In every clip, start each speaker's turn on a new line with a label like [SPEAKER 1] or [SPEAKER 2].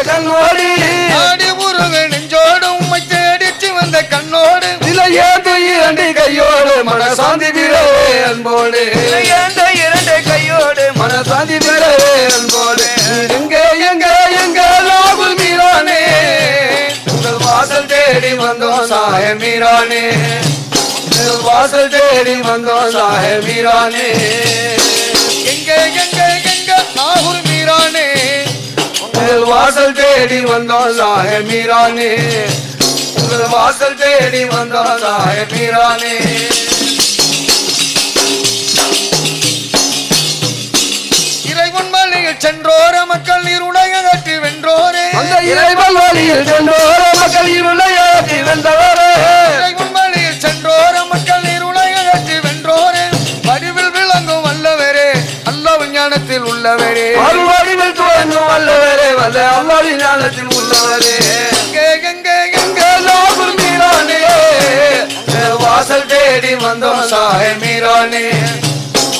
[SPEAKER 1] கண்ணோடு
[SPEAKER 2] ஆடி முருக நெஞ்சோடு உம்மை தேடிச்சு வந்த கண்ணோடு
[SPEAKER 1] ஏந்த இரண்டு கையோடு மனசாந்தி பிறவே அன்போடு
[SPEAKER 2] ஏந்த இரண்டு கையோடு
[SPEAKER 1] மனசாந்தி பிறவே அன்போடு எங்க எங்க எங்க லாபுல் மீரானே உங்கள் வாசல் தேடி வந்தோம் சாய மீரானே உங்கள் வாசல் தேடி வந்தோம் சாய மீரானே
[SPEAKER 2] எங்க எங்க எங்க நாகூர் மீரானே
[SPEAKER 1] உங்கள் வாசல் தேடி வந்தோம் சாய மீரானே உங்கள் வாசல் தேடி வந்தோம் சாய மீரானே
[SPEAKER 2] இறைவன் வழியில் சென்றோர மக்கள் இருளைய கட்டி வென்றோரே
[SPEAKER 1] அந்த இறைவன் வழியில் சென்றோர மக்கள் இருளைய கட்டி வென்றோரே
[SPEAKER 2] இறைவன் வழியில் சென்றோர மக்கள் இருளைய கட்டி வென்றோரே வடிவில் விளங்கும் வல்லவரே அல்லாஹ் ஞானத்தில் உள்ளவரே
[SPEAKER 1] அருள்வடிவில் துவங்கும் வல்லவரே வல்ல அல்லாஹ் ஞானத்தில் உள்ளவரே
[SPEAKER 2] எங்க எங்க
[SPEAKER 1] லாபுல் மீரானே வாசல் தேடி வந்தோம் சாய மீரானே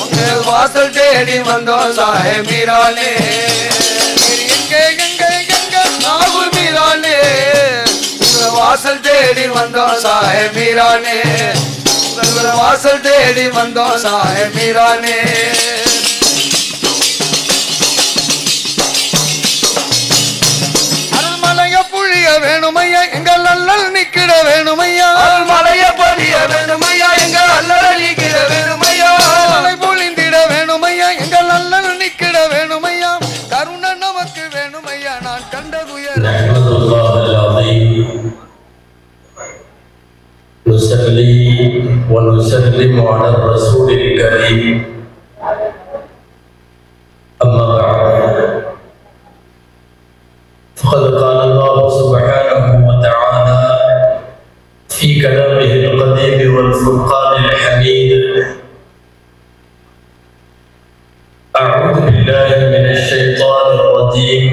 [SPEAKER 1] உங்கள் வாசல் தேடி வந்தோம் சாய மீரானே
[SPEAKER 2] எங்க எங்க எங்க
[SPEAKER 1] நாகூர் மீரானே உங்கள் வாசல் தேடி வந்தோம் சாய மீரானே உங்கள் வாசல் தேடி வந்தோம் சாய மீரானே
[SPEAKER 2] அருள்மலைய புழிய வேணுமையா எங்கள் அல்லல் நிக்கிட வேணுமையா
[SPEAKER 1] மலைய பொழிய வேணுமையா எங்கள் அல்லல நீக்கிட வேணுமையா
[SPEAKER 2] மலை பொழிந்திட வேணுமையா எங்கள் அல்லல் நிக்கிட வேணுமையா கருணை நமக்கு வேணுமையா நான் கண்டதுயர்
[SPEAKER 3] نصلي ونسلم على الرسول الكريم أما بعد فقد قال الله سبحانه وتعالى في كلامه القديم والفرقان الحميد أعوذ بالله من الشيطان الرجيم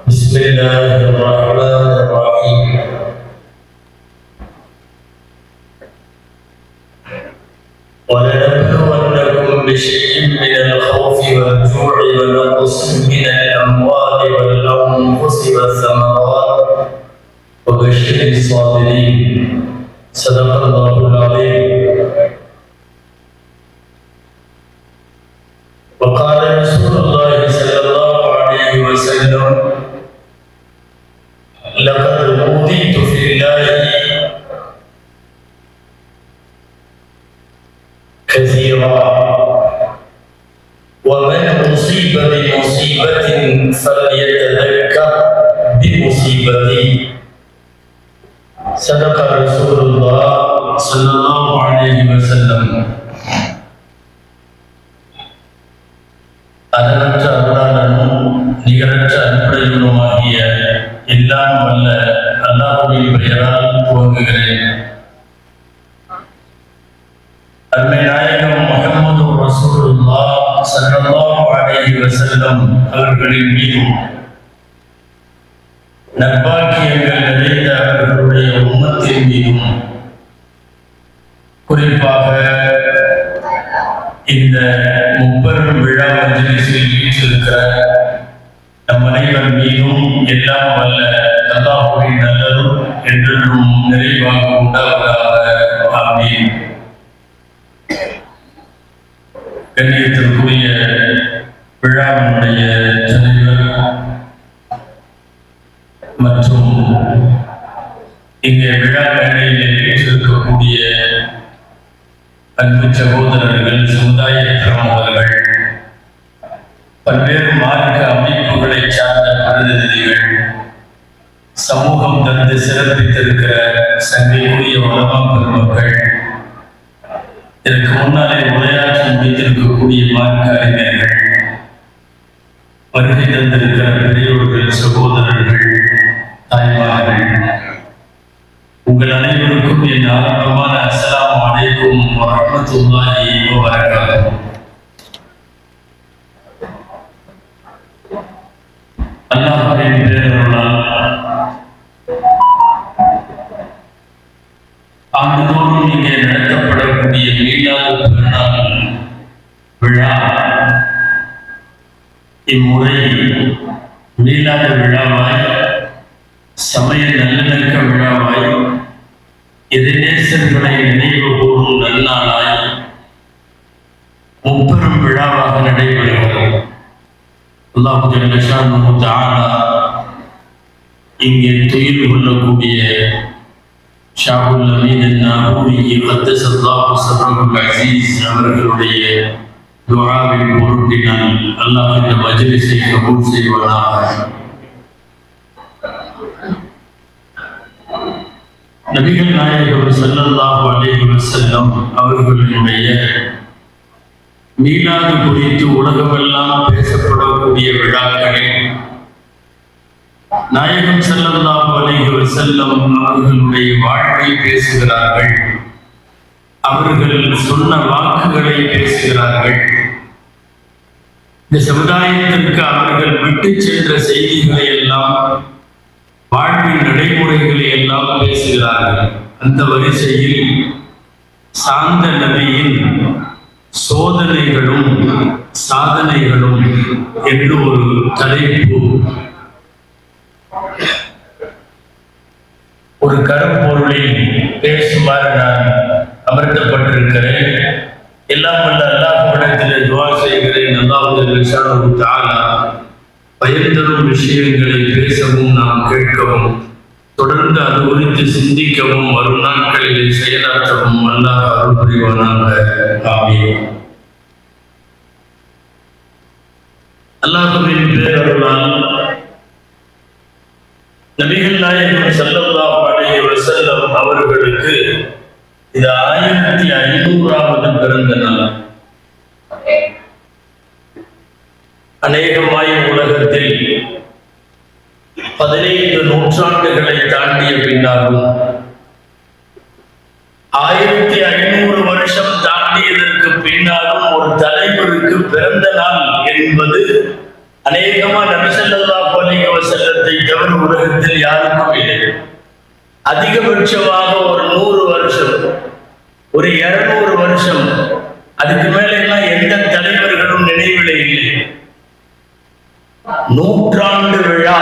[SPEAKER 3] بسم الله الرحمن الرحيم ولنبلونكم بشيء من الخوف والجوع ونقص من الأموال والأنفس والثمرات وبشر الصابرين صدق الله العظيم. وقال رسول الله صلى الله عليه وسلم لقد أوذيت في الله كثيرا ومن أصيب بمصيبة فليتذكر بمصيبتي صدق رسول الله صلى الله عليه وسلم. அதனற்ற அருளாளனும் நிகரற்ற அன்புடையவனுமாகிய எல்லாம் வல்ல அல்லாஹ்வின் பெயரால் துவங்குகிறேன். அருமை நாயகம் முஹம்மது ரசூலுல்லாஹ் ஸல்லல்லாஹு அலைஹி வஸல்லம் அவர்களின் மீதும் நற்பாக்கியங்கள் நிறைந்த அவர்களுடைய உம்மத்தின் மீதும் குறிப்பாக இந்த முப்பெரும் விழா மஜ்லிஸில் வீற்றிருக்கிற நம் அனைவர் மீதும் எல்லாம் வல்ல அல்லாஹ்வின் நல்லருள் என்றென்றும் நிறைவாக உண்டாவதாக. ஆமீன். கண்ணியத்திற்குரிய விழாவினுடைய தலைவர் மற்றும் இங்கே விழா மேடையில் வீற்றிருக்கக்கூடிய அன்பு சகோதரர்கள், சமுதாய பிரமுகர்கள், பல்வேறு மார்க்க அமைப்புகளை சார்ந்த பிரதிநிதிகள், சமூகம் தந்து சிறப்பித்திருக்கிற சங்கைக்குரிய உலமா பெருமக்கள், இதற்கு முன்னாலே உரையாற்றி முடித்திருக்கக்கூடிய மார்க்க அறிஞர்கள், வருகை தந்திருக்கிற பெரியோர்கள், சகோதரர்கள், தாய்மார்கள், உங்கள் அனைவருக்கும் என் ஆரம்பமான அஸ்ஸலாமு அலைக்கும் வரஹ்மத்துல்லாஹி வபரகாத்துஹு. அல்லாஹ்வின் பேரருளால் ஆண்டுதோறும் இங்கே நடத்தப்படக்கூடிய மீலாது பெருநாள் விழா இம்முறை மீளாத விழாவாய், சமய நல்லிணக்க விழாவாய், எதிர்நேசர்களை நினைவு கூறும் நன்னாளாய் முப்பெரும் விழாவாக நடைபெறுகிறது. அல்லாஹ் ஜல்ல ஷானுஹு தஆலா இங்கே துயில் கொள்ளக்கூடிய ஷாஹுல் அமீன் அன்-நாகூரி கத்தஸல்லாஹு ஸர்ரஹுல் அஸீஸ் அவர்களுடைய துஆவின் பொருட்டினால் அல்லாஹ் இந்த மஜ்லிஸை கபூல் செய்வானாக. நபிகள் நாயகம் ஸல்லல்லாஹு அலைஹி வஸல்லம் அவர்களுடைய மீலாது குறித்து உலகமெல்லாம் பேசப்படக்கூடிய விழாக்களில் நாயகம் ஸல்லல்லாஹு அலைஹி வஸல்லம் அவர்களுடைய வாழ்வை பேசுகிறார்கள், அவர்கள் சொன்ன வாக்குகளை பேசுகிறார்கள், இந்த சமுதாயத்திற்கு அவர்கள் விட்டு சென்ற செய்திகளை எல்லாம், வாழ்வின் நடைமுறைகளை எல்லாம் பேசுகிறார்கள். அந்த வரிசையில் சாந்த நபியின் சோதனைகளும் சாதனைகளும் என்று ஒரு தலைப்பு, ஒரு கருப்பொருளில் பேசுமாறு நான் அமர்த்தப்பட்டிருக்கிறேன். எல்லாம் வல்ல அல்லாஹ்விடத்தில் துஆ செய்கிறேன். அல்லாஹ் ஜல்ல ஷானுஹு தஆலா பயன்தரும் விஷயங்களை பேசவும் நாம் கேட்கவும், தொடர்ந்து அது குறித்து சிந்திக்கவும், வரும் நாட்களிலே செயலாற்றவும் அல்லாஹ் அருள் புரிவானாக. ஆமீன். அல்லாஹ்வின் பேரருளால் நபிகள் நாயகம் ஸல்லல்லாஹு அலைஹி வஸல்லம் அவர்களுக்கு இது 1500வது பிறந்த நாள். அநேகமாய் உலகத்தில் 15 நூற்றாண்டுகளை தாண்டிய பின்னாலும் 1500 வருஷம் தாண்டியதற்கு பின்னாலும் ஒரு தலைவருக்கு பிறந்த நாள் என்பது அநேகமா நபி ஸல்லல்லாஹு அலைஹி வஸல்லத்தை தவிர உலகத்தில் யாருக்கும் இல்லை. அதிகபட்சமாக ஒரு 100 வருஷம், ஒரு 200 வருஷம், அதுக்கு மேல எல்லாம் எந்த தலைவர்களும் நினைவிலே இல்லை. நூற்றாண்டு விழா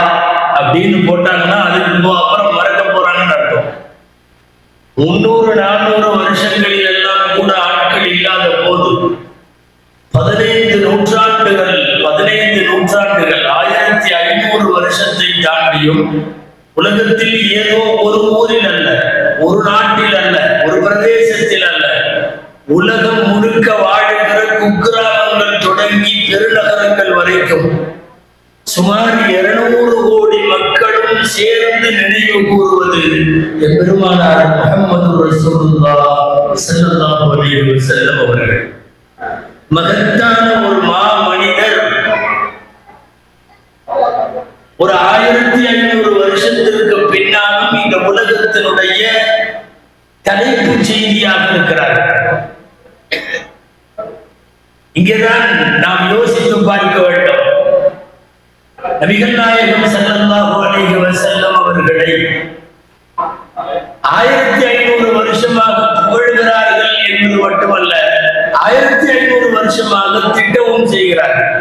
[SPEAKER 3] அப்படின்னு போட்டாங்கன்னா அதுக்கு அப்புறம் மறக்க போறாங்கன்னு அர்த்தம். 300-400 வருஷங்களில் எல்லாம் கூட ஆட்கள் இல்லாத போது 15 நூற்றாண்டுகள் 1500 வருஷத்தை தாண்டியும் உலகத்தில் ஏதோ ஒரு ஊரில் அல்ல, ஒரு நாட்டில் அல்ல, ஒரு பிரதேசத்தில் அல்ல, உலகம் முழுக்க வாழ்கிற குக்கிராமங்கள் தொடங்கி பெருநகரங்கள் வரைக்கும் சுமார் 200 கோடி மக்களும் சேர்ந்து நினைவு கூறுவது எம்பெருமானார் முஹம்மது ரசூலுல்லாஹ் ஸல்லல்லாஹு அலைஹி வஸல்லம் அவர்கள். மகத்தான ஒரு மாமனிதர் ஒரு 1500 வருஷத்திற்கு பின்னாலும் இந்த உலகத்தினுடைய தலைப்பு செய்தியாக இருக்கிறார். இங்கேதான் நாம் யோசித்து பார்க்க வேண்டும். நபிகள் நாயகம் ஸல்லல்லாஹு அலைஹி வஸல்லம் அவர்களை 1500 வருஷமாக புகழ்கிறார்கள் என்பது மட்டுமல்ல, 1500 வருஷமாக திட்டவும் செய்கிறார்கள்.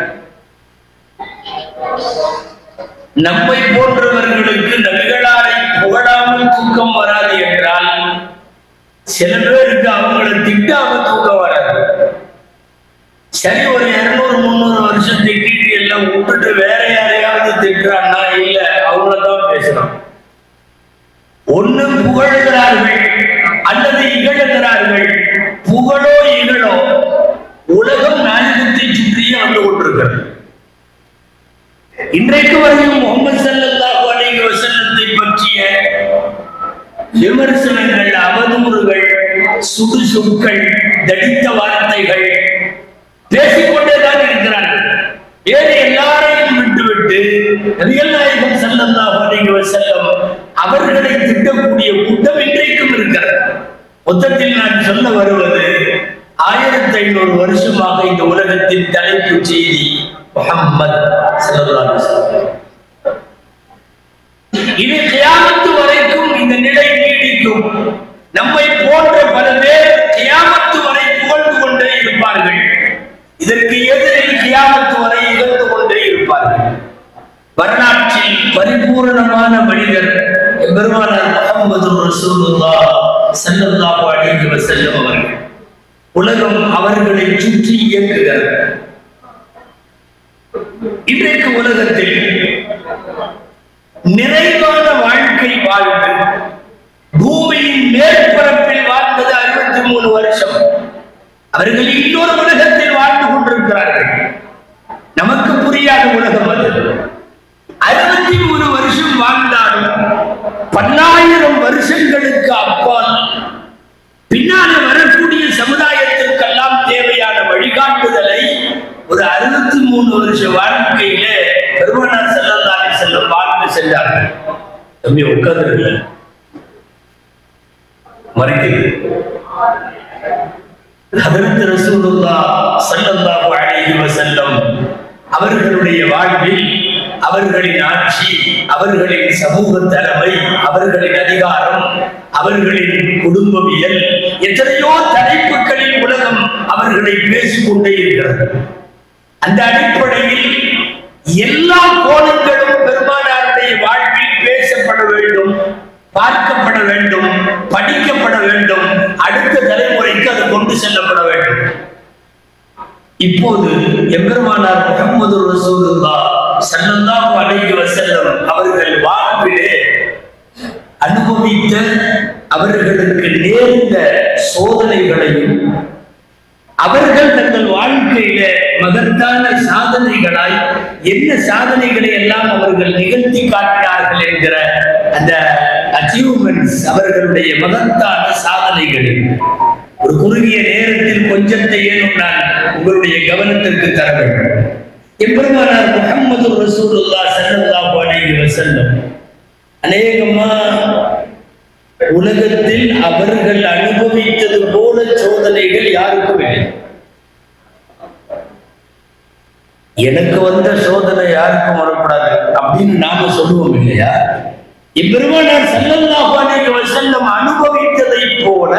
[SPEAKER 3] நம்மை போன்றவர்களுக்கு நபிகளாரை புகழாமல் தூக்கம் வராது என்றால், சில பேருக்கு அவங்களை திட்டாமல் தூக்கம் வராது. சரி, ஒரு 200-300 வருஷம் திட்டிட்டு எல்லாம் விட்டுட்டு வேற யாரையாவது திட்டுறான்னா இல்ல, அவங்களதான் பேசணும். ஒண்ணு புகழ்கிறார்கள் அல்லது இகழுகிறார்கள். புகழோ இகழோ உலகம் நாயகத்தை சுற்றியே வந்து கொண்டிருக்கிறது. இன்றைக்கு வரையும் முஹம்மது ஸல்லல்லாஹு அலைஹி வஸல்லத்தை பற்றிய விமர்சனங்கள், அவதூறுகள், சுடுசொற்கள், தடித்த வார்த்தைகள் பேசிக்கொண்டேதான் இருக்கிறார்கள். வேறு எல்லாரையும் விட்டுவிட்டு நபிகள் நாயகம் ஸல்லல்லாஹு அலைஹி வஸல்லம் அவர்களை திட்டக்கூடிய கூட்டம் இன்றைக்கும் இருக்கிறது. மொத்தத்தில் நான் சொல்ல வருவது, 1500 வருஷமாக இந்த உலகத்தின் தலைப்பு செய்தி முஹம்மது ஸல்லல்லாஹு அலைஹி வஸல்லம். இது கியாமத்து வரைக்கும் இந்த நிலை நீடிக்கும். நம்மை போன்ற பல பேர் கியாமத்து வரை புகழ்ந்து கொண்டே இருப்பார்கள். இதற்கு எதிரில் கியாமத்து வரை இகழ்ந்து கொண்டே இருப்பார்கள். வரலாற்றில் பரிபூரணமான மனிதர் பெருமானார் முஹம்மது ரசூலுல்லாஹ் ஸல்லல்லாஹு அலைஹி வஸல்லம் அவர்கள். உலகம் அவர்களை சுற்றி இயங்குகிறது. இன்றைக்கு உலகத்தில் நிறைவான வாழ்க்கை வாழ்ந்து பூமியின் மேற்பரப்பில் வாழ்ந்தது 63 வருஷம். அவர்கள் இன்னொரு உலகத்தில் வாழ்ந்து கொண்டிருக்கிறார்கள். நமக்கு புரியாத உலகம் அது. 63 வருஷம் வாழ்ந்தாலும் 10,000 வருஷங்களுக்கு அப்பால் பின்னால் வரக்கூடிய சமுதாயத்திற்கெல்லாம் தேவையான வழிகாட்டுதலை ஒரு 63 வருஷ வாழ்க்கையில பெருமானார் ஸல்லல்லாஹு அலைஹி வஸல்லம் வாழ்ந்து சென்றார்கள். தம்பி உட்கார்ந்துருக்கல மறைக்குது. ஹதரத் ரசூலுல்லாஹ் ஸல்லல்லாஹு அலைஹி வஸல்லம் அவர்களுடைய வாழ்வில் அவர்களின் ஆட்சி, அவர்களின் சமூக தலைமை, அவர்களின் அதிகாரம், அவர்களின் குடும்பவியல், எத்தனையோ தலைப்புகளில் உலகம் அவர்களை பேசிக்கொண்டே இருக்கிறது. அந்த அடிப்படையில் எல்லா கோணங்களும் பெருமானாருடைய வாழ்வில் பேசப்பட வேண்டும், பார்க்கப்பட வேண்டும், படிக்கப்பட வேண்டும், அடுத்த தலைமுறைக்கு அது கொண்டு செல்லப்பட வேண்டும். இப்போது எம்பெருமானார் முஹம்மது ரசூலுல்லாஹ் ஸல்லல்லாஹு அலைஹி வஸல்லம் அவர்கள் வாழ்விலே அனுபவித்த அவர்களுக்கு நேர்ந்த சோதனைகளையும் அவர்கள் தங்கள் வாழ்க்கையில மகத்தான சாதனைகளாய் என்ன சாதனைகளை எல்லாம் அவர்கள் நிகழ்த்தி காட்டினார்கள் என்கிற அந்த அச்சீவ்மெண்ட்ஸ், அவர்களுடைய மகத்தான சாதனைகளில் ஒரு குறுகிய நேரத்தில் கொஞ்சத்தை ஏனும் நான் உங்களுடைய கவனத்திற்கு தர வேண்டும். எம்பெருமானார் முஹம்மது ரசூலுல்லாஹ் ஸல்லல்லாஹு அலைஹி வஸல்லம் அநேகமா உலகத்தில் அவர்கள் அனுபவித்தது போல சோதனைகள் யாருக்கும் இல்லை. எனக்கு வந்த சோதனை யாருக்கும் வரக்கூடாது அப்படின்னு நாம சொல்லுவோம் இல்லையா? எம்பெருமானார் ஸல்லல்லாஹு அலைஹி வஸல்லம் அனுபவித்ததை போல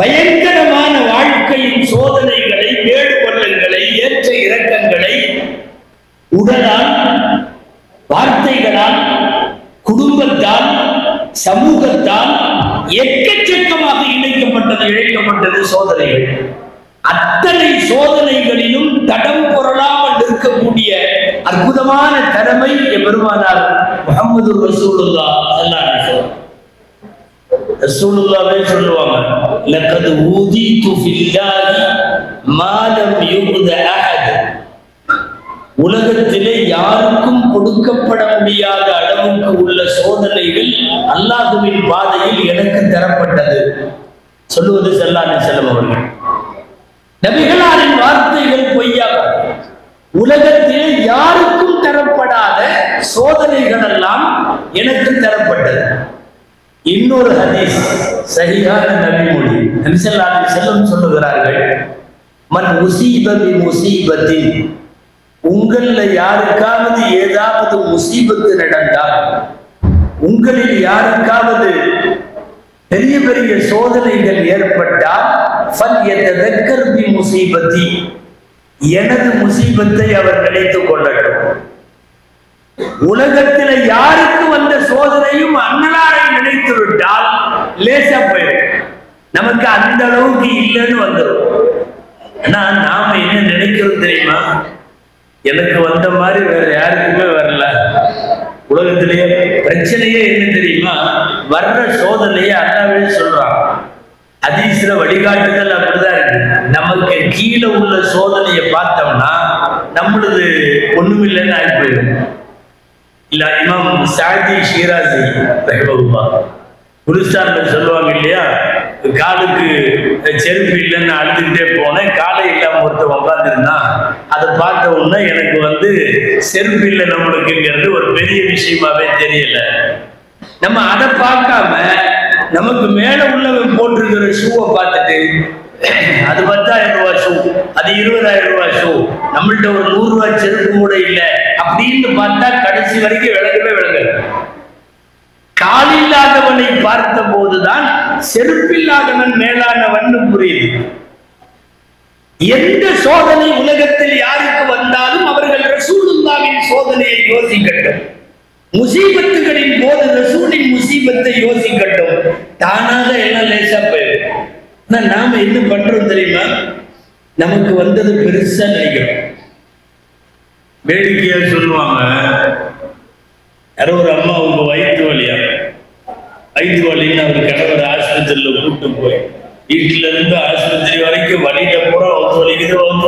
[SPEAKER 3] பயங்கரமான வாழ்க்கையின் சோதனைகளை, மேடு பள்ளங்களை, ஏற்ற இறக்கங்களை உடலால், வார்த்தைகளால், குடும்பத்தால், சமூகத்தால் எக்கச்சக்கமாக இழைக்கப்பட்டது சோதனைகள். அத்தனை சோதனைகளிலும் தடம் பொருளாமல் இருக்கக்கூடிய அற்புதமான திறமை பெருமானார் முஹம்மது ரசூலுல்லாஹ் ஸல்லல்லாஹு அலைஹி வஸல்லம். ரசூலுல்லாஹ்வே சொல்லுவாங்க, லக்கத் ஊதிது ஃபில்லாஹி மா லம் யுக்த அஹத். உலகத்திலே யாருக்கும் கொடுக்கப்பட முடியாத அளவுக்கு உள்ள சோதனைகள் அல்லாஹ்வின் பாதையில் எனக்கு தரப்பட்டது. சொல்லுவது ஸல்லல்லாஹு அலைஹி வஸல்லம் அவர்கள். நபிகளாரின் வார்த்தைகள் பொய்யாக. உலகத்திலே யாருக்கும் தரப்படாத சோதனைகள் எல்லாம் எனக்கு தரப்பட்டது. இன்னொரு ஹதீஸ், சஹீஹான நபிமொழி, நபி ஸல்லல்லாஹு அலைஹி வஸல்லம் சொல்லுகிறார்கள், மன் உஸீப பி முஸீபத்தின், உங்களில் யாருக்காவது ஏதாவது முசீபத்து நடந்தால், உங்களில் யாருக்காவது பெரிய பெரிய சோதனைகள் ஏற்பட்டால், ஃபல்யதக்கர் பி முஸீபத்தி, எனது முசீபத்தை அவர் நினைத்துக் கொள்ளட்டும். உலகத்தில் யாருக்கு வந்த சோதனையும் அண்ணலாரை நினைத்து விட்டால் லேசா போயிடும். நமக்கு அந்த அளவுக்கு இல்லைன்னு வந்துடும். ஆனா நாம என்ன நினைக்கிறோம் தெரியுமா? எனக்கு வந்த மாதிரி வேற யாருக்குமே வரல. உலகத்திலேயே பிரச்சனையே என்ன தெரியுமா? வர்ற சோதனையை அல்லாவே சொல்றான். ஹதீஸ்ல வழிகாட்டுதல் அப்படிதான் இருக்கு. நமக்கு கீழே உள்ள சோதனையை பார்த்தோம்னா நம்மளது ஒண்ணுமில்லைன்னு ஆகி போயிடும். இல்ல இமாம் சாதி ஷீராசி ரஹிமஹுல்லாஹ் குலிஸ்தான்ல சொல்லுவாங்க இல்லையா, காலுக்கு செருப்பு இல்லைன்னு அழுதுகிட்டே போனேன், காலை இல்லாம ஒருத்தர் உட்காந்துருந்தா அதை பார்த்த உடனே எனக்கு செருப்பு இல்லை நம்மளுக்குங்கிறது ஒரு பெரிய விஷயமாவே தெரியல. நம்ம அதை பார்க்காம நமக்கு மேல உள்ளவன் போட்டிருக்கிற ஷூவை பார்த்துட்டு அது 10,000 ரூபாய் ஷூ, அது 20,000 ரூபாய் ஷூ, நம்மள்ட்ட ஒரு 100 ரூபாய் செருப்பு கூட இல்லை அப்படின்னு பார்த்தா கடைசி வரைக்கும் விளங்கவே விளங்காது. காலில்லாதவனை பார்த்த போதுதான் செருப்பில்லாதவன் மேலானவன் புரியுது. எந்த சோதனை உலகத்தில் யாருக்கு வந்தாலும் அவர்கள் ரசூலுல்லாஹ் ரசூலுல்லாஹ்வின் சோதனையை யோசிக்கட்டும், முசீபத்துகளின் போது ரசூலின் முசீபத்தை யோசிக்கட்டும். தானாக எல்லாம் லேசா போயிடும். ஆனா நாம என்ன பண்றோம் தெரியுமா? நமக்கு வந்தது பெருசா நினைக்கிறோம். வேடிக்கையா சொல்லுவாங்க, யாரோ ஒரு அம்மா உங்க வயிற்று வலின்னு அவர் கணவர் ஆஸ்பத்திரியில கூப்பிட்டு போய் வீட்டுல இருந்து ஆஸ்பத்திரி வரைக்கும் வலியில பூரா வகுத்து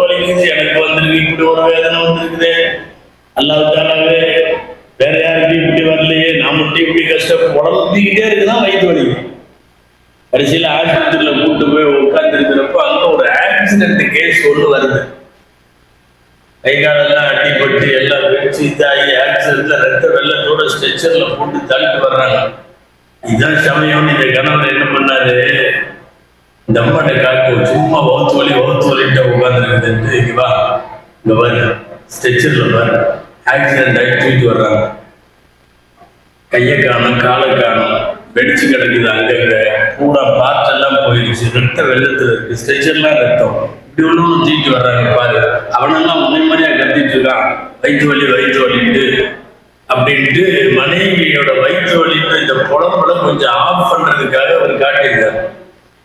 [SPEAKER 3] வலிக்குது, எனக்கு வந்திருக்கு, இப்படி ஒரு வேதனை வந்திருக்குது, அல்லாஹ் தாலாவே வேற யாருக்கும் இப்படி வரலையே, நான் மட்டும் இப்படி கஷ்டம் உடம்புக்கிட்டே இருக்குதான் வயிற்று வலி. கடைசியில ஆஸ்பத்திரியில கூப்பிட்டு போய் உட்கார்ந்து இருக்கிறப்ப அங்க ஒரு ஆக்சிடென்ட் கேஸ் ஒண்ணு வருது. கை காலெல்லாம் அடிபட்டு எல்லாம் வெடிச்சு இதாகி ஆக்சிடென்ட்ல ரத்த வெள்ளத்தோட ஸ்ட்ரெச்சர்ல போட்டு தள்ளிட்டு வர்றாங்க. இதுதான் சமயம். இந்த கணவர் என்ன பண்ணாரு, இந்த அம்மாட்ட காட்டு சும்மா வகுத்து வலிட்டு உட்கார்ந்து இங்க வா, இங்க பாரு ஸ்ட்ரெச்சர்ல பாரு ஆக்சிடென்ட் ஆகி தூக்கிட்டு வர்றாங்க. கையை காணும், காலை காணும், வெடிச்சு கிடக்குது, அங்கங்க பூரா பாட்டெல்லாம் போயிடுச்சு, ரத்த வெள்ளத்துல இருக்கு, ஸ்ட்ரெச்சர்லாம் ரத்தம், இப்படி ஒண்ணு தூக்கிட்டு வர்றாங்க. பாரு அவனெல்லாம் முனை மாதிரியா கத்திட்டு இருக்கான், வயிற்று வலிட்டு அப்படின்ட்டு மனைவியோட வயிற்று வலின்னு இந்த புலம்புல கொஞ்சம் ஆஃப் பண்றதுக்காக அவர் காட்டியிருக்காரு.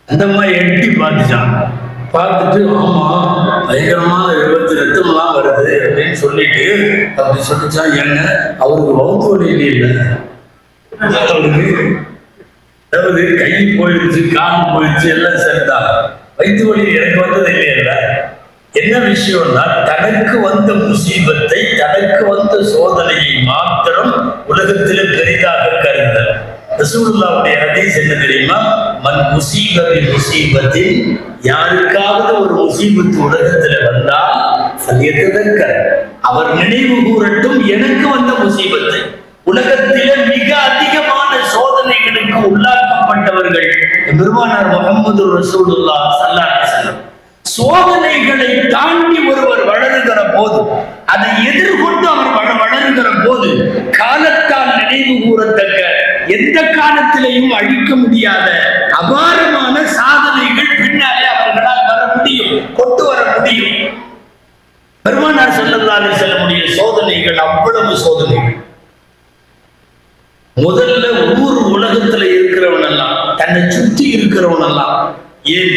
[SPEAKER 3] அந்த மாதிரி எட்டி பார்த்துச்சான். பார்த்துட்டு ஆமா பயங்கரமான விபத்து, ரத்தம்லாம் வருது அப்படின்னு சொல்லிட்டு அப்படி சொல்லிச்சான். ஏங்க அவருக்கு வகுத்து வலி இல்லை, அவருக்கு அதாவது கை போயிடுச்சு, கால் போயிடுச்சு, எல்லாம் சரிதான், வயிற்று வலி எனக்கு வந்தது இல்லையா? என்ன விஷயம்னா தனக்கு வந்த முசீபத்தை, தனக்கு வந்த சோதனையை மாத்திரம் உலகத்தில பெரிதாக கருதல். ரசூலுல்லாஹ்வுடைய ஹதீஸ் என்ன தெரியுமா? மன் முசீபத்தின், யாருக்காவது ஒரு முசீபத்து உலகத்துல வந்தால் சல்யத்ததக்கர், அவர் நினைவு கூறட்டும் எனக்கு வந்த முசீபத்தை. உலகத்தில மிக அதிகமான சோதனைகளுக்கு உள்ளாக்கப்பட்டவர்கள் பெருமானார் முஹம்மது ரசூலுல்லாஹ் ஸல்லல்லாஹு அலைஹி வஸல்லம். சோதனைகளை தாண்டி ஒருவர் வளருகிற போது, அதை எதிர்கொண்டு அவர் வளருகிற போது காலத்தால் நினைவு கூறத்தக்க, எந்த காலத்திலையும் அழிக்க முடியாத அபாரமான சாதனைகள் பின்னாலே அவர்களால் வர முடியும், கொண்டு வர முடியும். பெருமானார் ஸல்லல்லாஹு அலைஹி வஸல்லம் சோதனைகள் அவ்வளவு சோதனைகள். முதல்ல ஊர் உலகத்துல இருக்கிறவன் எல்லாம், தன்னை சுற்றி இருக்கிறவன் எல்லாம், ஏன்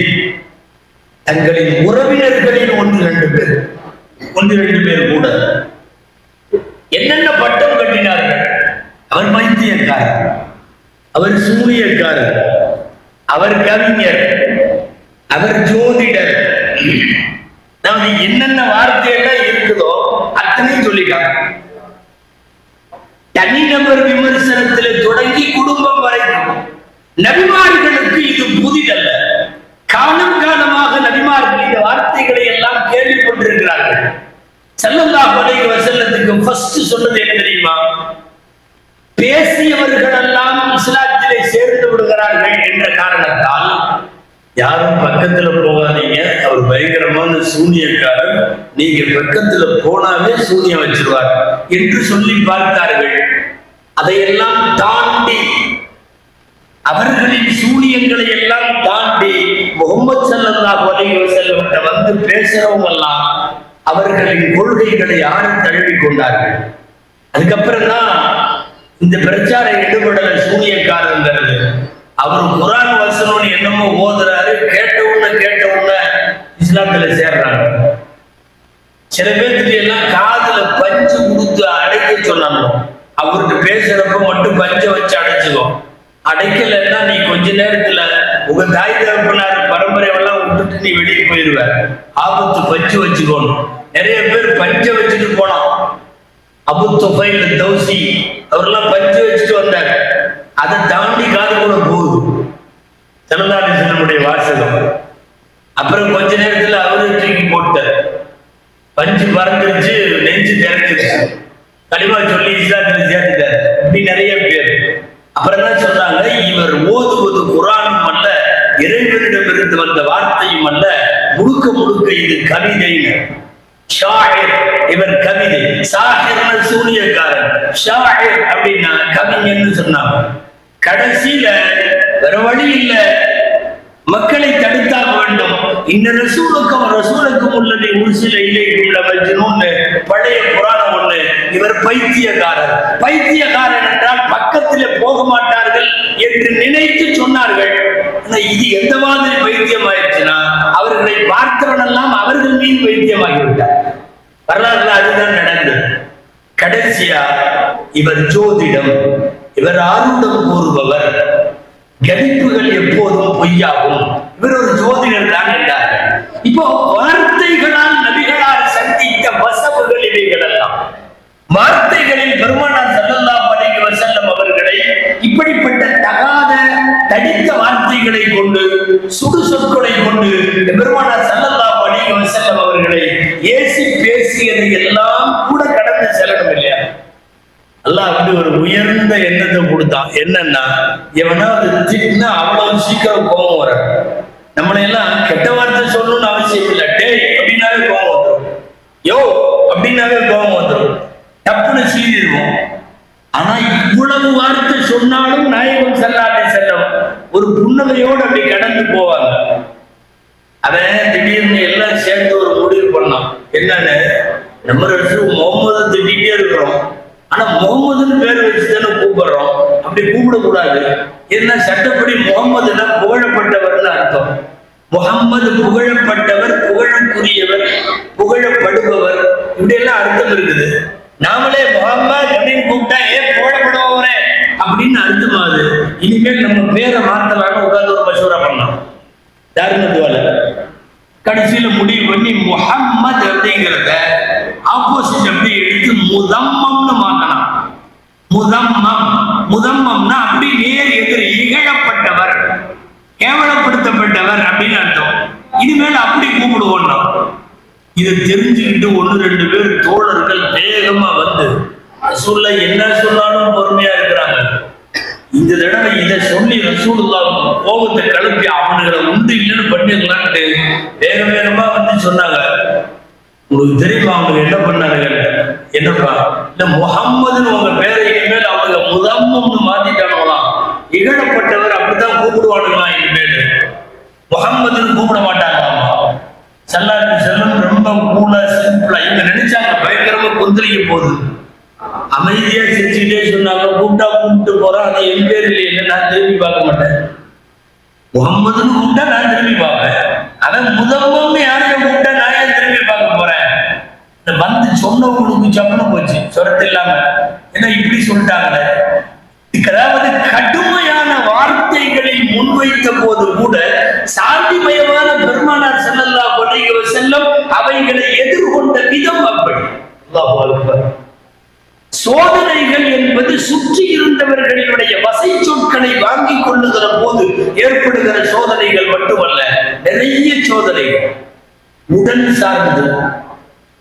[SPEAKER 3] தங்களின் உறவினர்களில் ஒன்று ரெண்டு பேர் கூட என்னென்ன பட்டம் கட்டினார்கள். அவர் வைத்தியக்காரர், அவர் சூனியக்காரர், அவர் கவிஞர், அவர் ஜோதிடர், என்னென்ன வார்த்தையெல்லாம் இருக்குதோ அத்தனையும் சொல்லிட்டாங்க. தனிநபர் விமர்சனத்தில் தொடங்கி குடும்பம் வரைக்கும் நபிமார்களுக்கு இது புதிதல்ல. காலம் காலமாக நபிமார்கள் இந்த வார்த்தைகளை எல்லாம் கேள்விப்பட்டிருக்கிறார்கள். ஸல்லல்லாஹு அலைஹி வஸல்லத்துக்கு ஃபர்ஸ்ட் சொன்னது என்ன தெரியுமா? பேசியவர்கள் எல்லாம் இஸ்லாத்திலே சேர்ந்து விடுகிறார்கள் என்ற காரணத்தால் யாரும் பக்கத்துல போகாதீங்க, அவர் பயங்கரமான சூனியக்காரர், நீங்க பக்கத்துல போனாவே சூனியம் வச்சிருவார் என்று சொல்லி பார்த்தார்கள். அதையெல்லாம் தாண்டி, அவர்களின் சூனியங்களை எல்லாம் தாண்டி முஹம்மது ஸல்லல்லாஹு அலைஹி வஸல்லம் வந்து பேசுறவங்க எல்லாம் அவர்களின் கொள்கைகளை யாரும் தழுவி கொண்டார்கள். அதுக்கப்புறம் தான் இந்த பிரச்சார ஈடுபடல சூனியக்காரங்கிறது. அவர் குர்ஆன் வசனம் என்னமோ ஓதுறாரு, கேட்ட உடனே இஸ்லாத்துல சேர்றாங்க. சில பேருக்கு எல்லாம் காதுல பஞ்சு கொடுத்து அடைக்க சொன்னாங்க. அவருக்கு பேசுறப்ப மட்டும் பஞ்ச வச்சு அடைச்சுக்கோ, அடைக்கலன்னா நீ கொஞ்ச நேரத்துல உங்க தாய் தகப்பனார் பரம்பரையெல்லாம் விட்டுட்டு நீ வெளியே போயிருவ, ஆபத்து பஞ்சு வச்சுக்கோணும். நிறைய பேர் பஞ்ச வச்சுட்டு போனோம். அபு துஃபைல் தௌசி அவரெல்லாம் பஞ்சு வச்சுட்டு வந்தார். அதை தாண்டி காது கூட போகுது ஸல்லல்லாஹு அலைஹி வஸல்லம் வாசகம். அப்புறம் கொஞ்ச நேரத்துல அவரு தூக்கி போட்டார், பஞ்சு பறந்துருச்சு, நெஞ்சு திறந்துருச்சு, கலிமா சொல்லி இஸ்லாத்துல சேர்த்துட்டார். இப்படி நிறைய பேர். அப்புறம் தான் சொல்றாங்க, இவர் ஓதுவது குர்ஆனும் அல்ல, இறைவனிடமிருந்து வந்த வார்த்தையும் அல்ல, முழுக்க முழுக்க இது கவிதைன்னு. ஷாயிர், இவர் கவிதை. சாஹிர்னா சூனியக்காரன், ஷாயிர் அப்படின்னா கவிஞன்னு சொன்னாங்க. கடைசியில வேற வழி இல்ல, மக்களை தடுத்தாக வேண்டும். இந்த ரசூலுக்கும் உள்ளதை உருசில இலைக்கும் மஜ்னூன் பழைய புராணம் ஒண்ணு இவர் பைத்தியக்காரர். பைத்தியக்காரர் என்றால் பக்கத்திலே போக மாட்டார்கள் என்று நினைத்து சொன்னார்கள். இது எந்த மாதிரி பைத்தியம் ஆயிடுச்சுன்னா அவர்களை பார்த்தவனெல்லாம் அவர்கள் மீது பைத்தியமாகிவிட்டார். வரலாறுல அதுதான் நடந்தது. கடைசியா இவர் ஜோதிடம், இவர் ஆருடம் கூறுபவர், கணிப்புகள் எப்போதும் பொய்யாகும், இவர் ஒரு ஜோதிடர் தான் என்றார்கள். இப்போ வார்த்தைகளால் நபிகளால் சந்தித்த வசவுகள் இவைகள் எல்லாம். வார்த்தைகளில் பெருமானார் ஸல்லல்லாஹு அலைஹி வஸல்லம் அவர்களை இப்படிப்பட்ட தகாத தடித்த வார்த்தைகளை கொண்டு, சுடு சொற்களை கொண்டு பெருமானார் ஸல்லல்லாஹு அலைஹி வஸல்லம் அவர்களை ஏசி பேசியதை எல்லாம் கூட கடந்து செல்லணும் இல்லையா? அல்லாஹ் அப்படி ஒரு உயர்ந்த எண்ணத்தை கொடுத்தான். என்னன்னா, எவனாவது திட்டினா அவ்வளவு சீக்கிரம் கோபம் வர. நம்மளை எல்லாம் கெட்ட வார்த்தை சொல்லணும்னு அவசியம் இல்லை. டேய் அப்படின்னாவே கோபம் வந்துடும், யோ அப்படின்னாவே கோபம் வந்துடும், டப்புன்னு சீறிடுவோம். ஆனா இவ்வளவு வார்த்தை சொன்னாலும் நாயகம் ஸல்லல்லாஹு அலைஹி வஸல்லம் ஒரு புன்னகையோடு அப்படி கடந்து போவாங்க. அவன் திடீர்னு எல்லாம் சேர்ந்து ஒரு முடிவு பண்ணான். என்னன்னு, நம்ம முகமது திட்டிகிட்டே இருக்கிறோம், ஆனா முகமதுன்னு பேர் வச்சுதானே கூப்பிடுறோம், அப்படி கூப்பிடக்கூடாது. என்ன சட்டப்படி முகமதுனா புகழப்பட்டவர்னு அர்த்தம். முகம்மது புகழப்பட்டவர், புகழுக்குரியவர், புகழப்படுபவர், இப்படி எல்லாம் அர்த்தம் இருக்குது. நாமளே முகம்மது அப்படின்னு கூப்பிட்டா ஏன் புகழப்படுபவரே அப்படின்னு அர்த்தமாகுது. இனிமேல் நம்ம பேரை மாத்தலான்னு உட்கார்ந்து ஒரு மசூரா பண்ணோம் தாருணத்துவால. கடைசியில முடிவு பண்ணி முஹம்மது அப்படிங்கிறத ஆப்போசிட் அப்படி எடுத்து முதம்மம்னு மாத்தலாம். முதம்மம்னா அப்படி நேர் எதிர், இகழப்பட்டவர், கேவலப்படுத்தப்பட்டவர் அப்படின்னு அர்த்தம். இனிமேல் அப்படி கூப்பிடுவோம். இதை தெரிஞ்சுக்கிட்டு 1-2 பேர் தோழர்கள் வேகமா வந்து ரசூலுல்லாஹ் என்ன சொன்னாலும் பொறுமையா இருக்கிறாங்க. இந்த தடவை இதை சொல்லி ரசூலுல்லாஹ் கோபத்தை கிளப்பி அவனுங்களை உண்டு இல்லைன்னு பண்ணிக்கலான்ட்டு வேக வேகமா வந்து சொன்னாங்க. உங்களுக்கு தெரியுமா அவங்க என்ன பண்ணாங்க? என்னப்பா, இந்த முகம்மதுன்னு உங்க பேரை இனிமேல் அவங்க முதம்மம்னு மாத்திட்டாங்களாம். இகழப்பட்டவர் அப்படித்தான் கூப்பிடுவானுங்களாம். இனிமேல் முகம்மதுன்னு கூப்பிட மாட்டாங்களாமா. ஸல்லல்லாஹு அலைஹி வஸல்லம் ரொம்ப கூலா சிம்பிளா இவங்க நினைச்சாங்க பயங்கரமா கொந்தளிக்க போகுது. அமைதியா சிரிச்சுட்டே சொன்னாங்க, கூப்பிட்டா கூப்பிட்டு போறான், அது என் பேர் இல்லையே, நான் திரும்பி பார்க்க மாட்டேன். முகம்மதுன்னு கூப்பிட்டா நான் திரும்பி பார்ப்பேன், அவன் முதம்மம்னு யாரையும் கூப்பிட்டா நான் ஏன் திரும்பி பார்க்க போறேன்? இந்த வந்து சொன்னவங்களுக்கு சப்பனம் போச்சு சொரத்து இல்லாம. ஏன்னா இப்படி சொல்லிட்டாங்களே. அதாவது கடுமையான வார்த்தைகளை முன்வைத்த போது கூட சாந்திமயமான பெருமானார் ஸல்லல்லாஹு அலைஹி வஸல்லம் அவைகளை எதிர்கொண்ட விதம் அப்படி. அல்லாஹு அக்பர். சோதனைகள் என்பது சுற்றி இருந்தவர்களுடைய வசை சொற்களை வாங்கிக் கொள்ளுகிற போது ஏற்படுகிற சோதனைகள் மட்டுமல்ல, நிறைய சோதனைகள் உடல் சார்ந்து.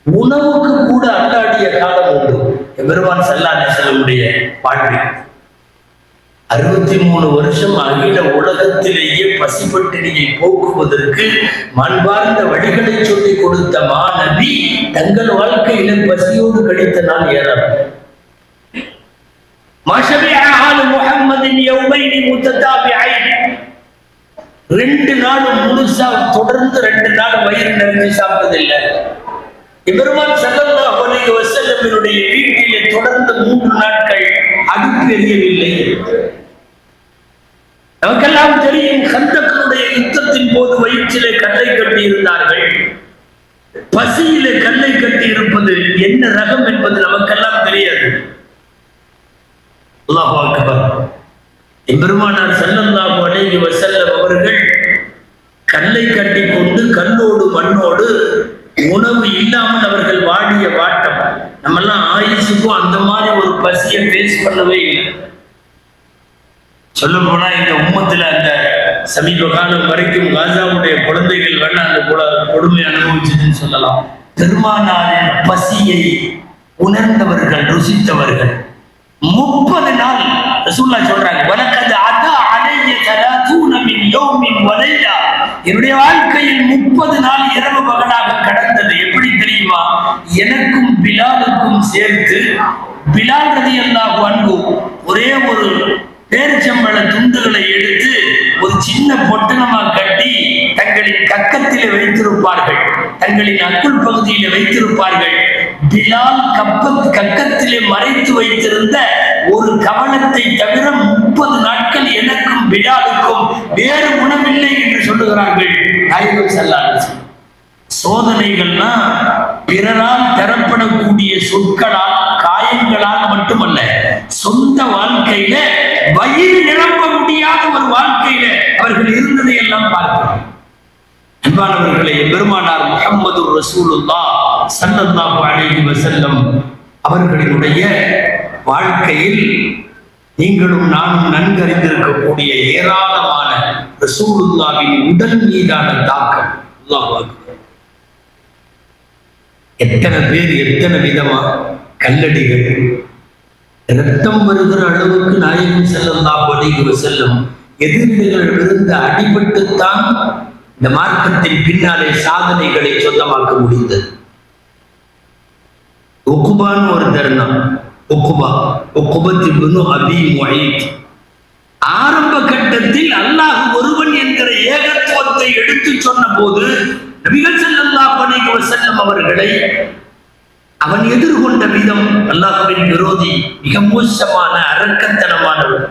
[SPEAKER 3] உணவுக்கு கூட அல்லாடிய காலம் உண்டு பெருமான் ஸல்லல்லாஹு அலைஹி வஸல்லமுடைய வாழ்வில். 63 வருஷம் அகில உலகத்திலேயே பசிப்பட்டினியை போக்குவதற்கு மண்பார்ந்த வழிகளை சொல்லிக் கொடுத்த மாநபி தங்கள் வாழ்க்கையில பசியோடு கழித்த நாள் ஏராளம். ரெண்டு நாளும் முழுசா தொடர்ந்து 2 நாள் வயிறு நிறைஞ்சு சாப்பிட்டதில்லை. பெருமான் ஸல்லல்லாஹு அலைஹி வஸல்லமினுடைய வீட்டிலே தொடர்ந்து 3 நாட்கள் அடுப்பு எரியவில்லை. நமக்கெல்லாம் தெரியும், கந்தகனுடைய யுத்தத்தின் போது வயிற்றிலே கல்லை கட்டி இருந்தார்கள். பசியிலே கல்லை கட்டி இருப்பது என்ன ரகம் என்பது நமக்கெல்லாம் தெரியாது. அல்லாஹ் அக்பர். பெருமானார் ஸல்லல்லாஹு அலைஹி வஸல்லம் அவர்கள் கல்லை கட்டி கொண்டு கல்லோடு மண்ணோடு உணவு இல்லாமல் அவர்கள் வாடிய வாட்டம். நம்மெல்லாம் ஆயுசுக்கும் அந்த மாதிரி ஒரு பசியை பேஸ் பண்ணவே இல்லை. சொல்ல போனா இந்த உம்மத்துல அந்த சமீப காலம் வரைக்கும் காசாவுடைய குழந்தைகள் வேணா அந்த கொடுமை அனுபவிச்சதுன்னு சொல்லலாம். பெருமானாரின் பசியை உணர்ந்தவர்கள், ருசித்தவர்கள். 30 நாள் ரசூலுல்லாஹ் சொல்றாங்க, வலக்கத் அதா அலைய 30 மின் யௌமின் வ லைலா. என்னுடைய வாழ்க்கையில் 30 நாள் இரவு பகலாக கடந்தது. எப்படி தெரியுமா? எனக்கும் பிலாலுக்கும் சேர்த்து பிலால் ரலியல்லாஹு அன்ஹு ஒரே ஒரு பேரிச்சம்பழ துண்டுகளை எடுத்து ஒரு சின்ன பொட்டணமா கட்டி தங்களின் கக்கத்திலே வைத்திருப்பார்கள், தங்களின் அக்குள் பகுதியில வைத்திருப்பார்கள். பிலால் கக்கத்திலே மறைத்து வைத்திருந்த ஒரு கவனத்தை தவிர 30 நாட்கள் எனக்கும் பிலாலுக்கும் வேறு உணவில்லை என்று சொல்லுகிறார்கள் நாயகம் ஸல்லல்லாஹு அலைஹி வஸல்லம். சோதனைகள்னா பிறரால் தரப்படக்கூடிய சொற்களால் காயங்களால் மட்டுமல்ல, சொந்த வாழ்க்கையில வயிறு நிரம்ப முடியாத ஒரு வாழ்க்கையில அவர்கள் இருந்ததை எல்லாம் பார்க்கிறோம். அன்பானவர்களே, பெருமானார் முஹம்மது ரசூலுல்லாஹ் ஸல்லல்லாஹு அலைஹி வஸல்லம் அவர்களுடைய வாழ்க்கையில் நீங்களும் நானும் நன்கறிந்திருக்கக்கூடிய ஏராளமான ரசூலுல்லாஹ்வின் உடல் மீதான தாக்கம். அல்லாஹ் அக்பர். எத்தனை பேர் எத்தனை விதமா கல்லடிகள், ரத்தம் வருகிற அளவுக்கு நாயகம் ஸல்லல்லாஹு அலைஹி வஸல்லம் எதிரிகளிடமிருந்து அடிபட்டுத்தான் இந்த மார்க்கத்தின் பின்னாலே சாதனைகளை சொந்தமாக்க முடிந்தது. உக்குபான்னு ஒரு தருணம், உக்குபத் இப்னு அபி முஹைத் ஆரம்ப கட்டத்தில் அல்லாஹ் ஒருவன் என்கிற ஏகத்துவத்தை எடுத்து சொன்ன போது நபிகள் ஸல்லல்லாஹு அலைஹி வஸல்லம் அவர்களை அவன் எதிர்கொண்ட விதம் அல்லாஹ்வின் விரோதி, மிக மோசமான அரக்கத்தனமானவர்.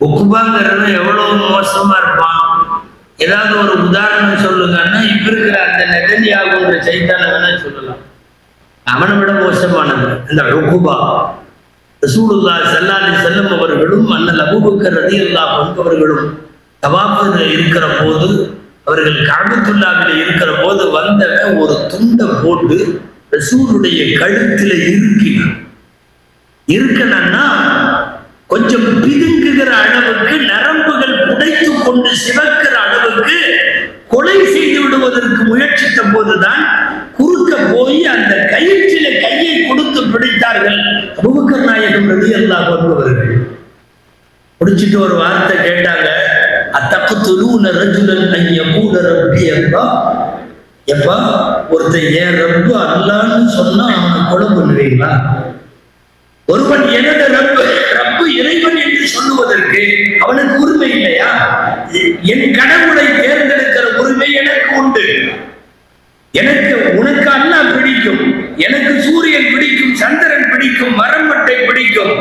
[SPEAKER 3] உக்குபாங்கிறவன் எவ்வளவு மோசமா இருப்பான். ஏதாவது ஒரு உதாரணம் சொல்லுங்கன்னா இப்ப இருக்கிற அந்த நெதன்யாகுன்ற சைத்தான வேணா சொல்லலாம். அவனை விட மோசமானவன் அந்த உக்குபா. ரசூலுல்லாஹி ஸல்லல்லாஹு அலைஹி வஸல்லம் அவர்களும் அண்ணல் அபூபக்கர் ரலியல்லாஹு அன்ஹு அவர்களும் தவாஃபில் இருக்கிற போது, அவர்கள் கஅபத்துல்லாஹ்விலே இருக்கிற போது வந்தவன் ஒரு துண்டை போட்டு ரசூலுடைய கழுத்துல இருக்கணும்னா கொஞ்சம் பிதுங்குகிற அளவுக்கு, நரம்புகள் புடைத்து கொண்டு சிவக்கிற அளவுக்கு கொலை செய்து விடுவதற்கு முயற்சித்த போதுதான் குறுக்க போய் அந்த கயிற்றில கையை கொடுத்து பிடித்தார்கள் அபூபக்கர் நாயகம் ரலியல்லாஹு அன்ஹு அவர்கள். பிடிச்சிட்டு ஒரு வார்த்தை கேட்டாங்க, அத்தக்துலூன ரஜுலன் அன் யகூல ரப்பி அல்லாஹ். எப்பா, ஒருத்தன் ஏன் ரப்பு அல்லாஹ்னு சொன்னா அவனை கொலை பண்ணுவீங்களா? ஒருவன் எனது ரப்பு இறைவன் என்று சொல்லுவதற்கு அவனுக்கு உரிமை இல்லையா? என் கடவுளை தேர்ந்தெடுக்கிற உரிமை எனக்கு உண்டு. உனக்கு அல்லாஹ் பிடிக்கும், எனக்கு சூரியன் பிடிக்கும், சந்திரன் பிடிக்கும், மரமட்டை பிடிக்கும்.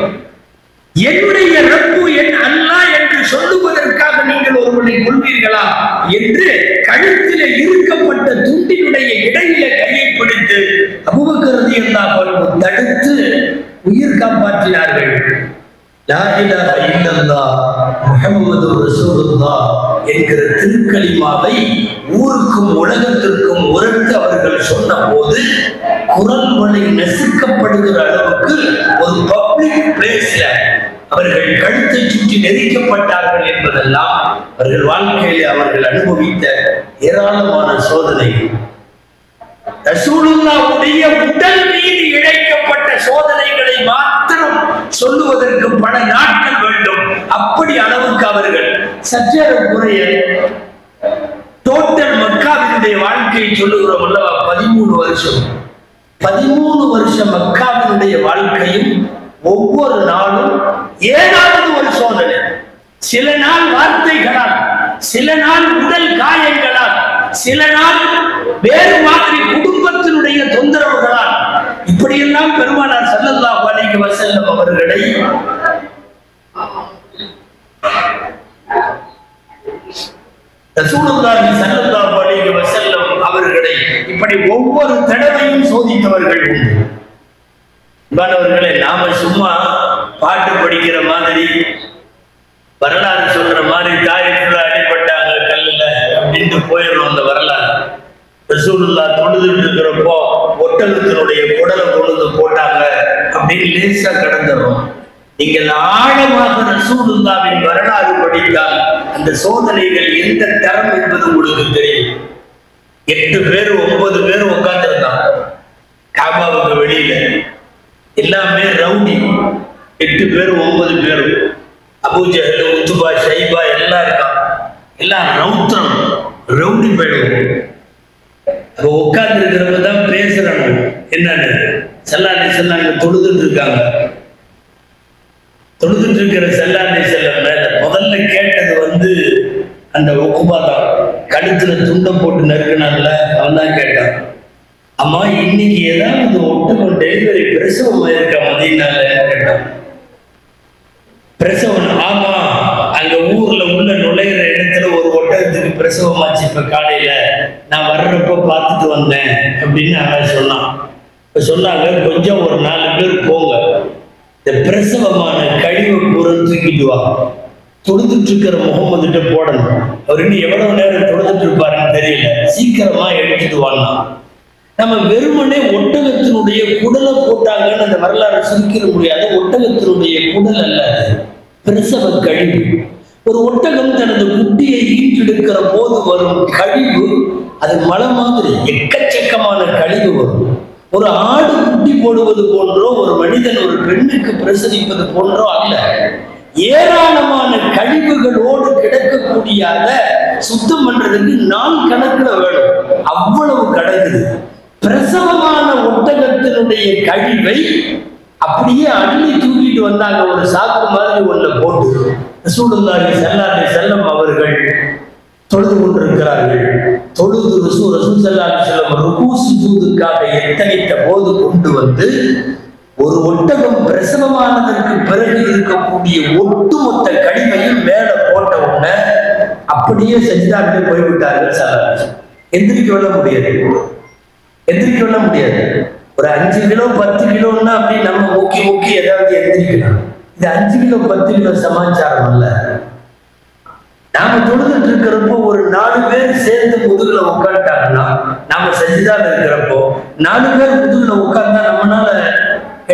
[SPEAKER 3] என்னுடைய ரப்பு என் அல்லாஹ் என்று சொல்லுவதற்காக நீங்கள் ஒருவனை கொள்வீர்களா என்று கழுத்திலே இருக்கப்பட்ட துண்டினுடைய இடையில கையை பிடித்து அபூபக்கர் ரலியல்லாஹு அன்ஹு தடுத்து உயிர் காப்பாற்றினார்கள். லா இலாஹ இல்லல்லாஹ் முஹம்மதுர் ரசூலுல்லாஹ் என்கிற திருக்கலிமாவை ஊருக்கும் உலகத்திற்கும் உரத்து அவர்கள் சொன்ன போது குரல் வளை நசுக்கப்படுகிற அளவுக்கு ஒரு பப்ளிக் பிளேஸ்ல அவர்கள் கழுத்தை சுற்றி நெரிக்கப்பட்டார்கள் என்பதெல்லாம் அவர்கள் வாழ்க்கையிலே அவர்கள் அனுபவித்த ஏராளமான சோதனை. ரசூலுல்லாஹ்வுடைய உடல் மீது இழைக்கப்பட்ட சோதனைகளை மாத்திரம் சொல்லுவதற்கு பல நாட்கள் வேண்டும். அப்படி அளவுக்கு அவர்கள் சற்றேறக்குறைய டோட்டல் மக்காவினுடைய வாழ்க்கையை சொல்லுகிறோம் அல்லவா, 13 வருஷம். 13 வருஷம் மக்காவினுடைய வாழ்க்கையும் ஒவ்வொரு நாளும் ஏதாவது ஒரு சோதனை. சில நாள் வார்த்தைகளால், சில நாள் உடல் காயங்களால், சில நாள் வேறு மாதிரி குடும்பத்தினுடைய தொந்தரவுகளால், இப்படியெல்லாம் பெருமானார் ஸல்லல்லாஹு அலைஹி வஸல்லம் அவர்களை ரசூலுல்லாஹி ஸல்லல்லாஹு அலைஹி வஸல்லம் அவர்களை இப்படி ஒவ்வொரு தடவையும் சோதித்தவர்கள் உண்டு. நாம சும்மா பாட்டு படிக்கிற மாதிரி, வரலாறு சொல்ற மாதிரி தாயிற்குள்ள அடிபட்டாங்க கல்லுல அப்படின்னு போயிடும் அந்த வரலாறு. ரசூலுல்லாஹ் தொழுதுட்டு இருக்கிறப்போ ஒட்டகத்தினுடைய குடலை கொண்டு போட்டாங்க அப்படின்னு லேசா கடந்துடும். நீங்கள் ஆழமாக ரசூலுல்லாஹ்வின் வரலாறு படித்தால் அந்த சோதனைகள் எந்த தரம் என்பது உங்களுக்கு தெரியும். 8 பேர் 9 பேர் உட்கார்ந்துருந்தாங்க காபாவுக்கு வெளியில, எல்லாமே ரவுடி. 8 பேர் 9 பேரும் அபூஜஹல், உத்துபா, ஷைபா எல்லாம் இருக்கான். எல்லாம் ரவுத்ரம், ரவுடி போயிடுவோம். அப்ப உட்கார்ந்து இருக்கிறவங்க தான் பேசுறாங்க. என்னன்னு ஸல்லல்லாஹு அலைஹி வஸல்லம் தொழுதுட்டு இருக்காங்க. தொழுதுட்டு இருக்கிற ஸல்லல்லாஹு அலைஹி வஸல்லம் முதல்ல கேட்டது அந்த உக்குபா தான். கழுத்துல துண்டை போட்டு நறுக்கினான்ல, அவன் தான் கேட்டான். அம்மா இன்னைக்கு ஏதாவது ஒட்டுக்கும் டெலிவரி பிரசவம் ஆயிருக்கா மதியனால கேட்டான். பிரசவம்? ஆமா, அங்க ஊர்ல உள்ள நுழையிற இடத்துல ஒரு ஒட்டகத்துக்கு பிரசவம் ஆச்சு இப்ப காலையில, நான் வர்றப்ப பார்த்துட்டு வந்தேன் அப்படின்னு அவன் சொன்னான். இப்ப சொன்னாங்க கொஞ்சம் ஒரு 4 பேர் போங்க, இந்த பிரசவமான கழிவை பூரா தூக்கிட்டு வா, தொழுதுட்டு இருக்கிற முகமதுகிட்ட போடணும். அவர் இன்னும் எவ்வளவு நேரம் தொழுதுட்டு இருப்பாருன்னு தெரியல, சீக்கிரமா எடுத்துட்டு வாங்க. நம்ம வெறுமனே ஒட்டகத்தினுடைய குடலை போட்டாங்கன்னு அந்த வரலாறு சுருக்கிட முடியாது. ஒட்டகத்தினுடைய குடல் அல்ல, பிரசவ கழிவு. ஒரு ஒட்டகம் தனது குட்டியை ஈன்றெடுக்கிற போது வரும் கழிவு அது மலை மாதிரி எக்கச்சக்கமான கழிவு வரும். ஒரு ஆடு குட்டி போடுவது போன்றோ ஒரு மனிதன் ஒரு பெண்ணுக்கு பிரசவிப்பது போன்றோ அல்ல. ஏராளமான கழிவுகளோடு கிடக்கக்கூடிய சுத்தம் பண்றதுக்கு நாள் கணக்குல வேணும், அவ்வளவு கிடக்குது. பிரசவமான ஒட்டகத்தினுடைய கழிவை அப்படியே அள்ளி தூக்கிட்டு வந்தாங்க, ஒரு சாக்கு மாதிரி ஒன்றை போட்டு. ரசூலுல்லாஹி ஸல்லல்லாஹு அலைஹி வஸல்லம் அவர்கள் தொழுது கொண்டிருக்கிறார்கள். தொழுது ரசூல் ஸல்லல்லாஹு அலைஹி வஸல்லம் ருக்கூ சுஜூதுக்காக எத்தனைத்த போது கொண்டு வந்து ஒரு ஒட்டகம் பிரசவமானதற்கு பிறகு இருக்கக்கூடிய ஒட்டுமொத்த கழிவையும் மேல போட்ட உடனே அப்படியே சஜிதாக்கு போய்விட்டார்கள். எந்திரிக்க விட முடியாது, எந்திரிக்க விட முடியாது. ஒரு 5 கிலோ 10 கிலோன்னா அப்படி நம்ம மூக்கி மூக்கி ஏதாவது எந்திரிக்கலாம். இது 5 கிலோ 10 கிலோ சமாச்சாரம் அல்ல. நாம தொழுதுட்டு இருக்கிறப்போ ஒரு 4 பேர் சேர்ந்து முதுகுல உட்காந்துட்டாங்கன்னா, நாம சஜிதால இருக்கிறப்போ 4 பேர் முதுகுல உட்கார்ந்தா நம்மளால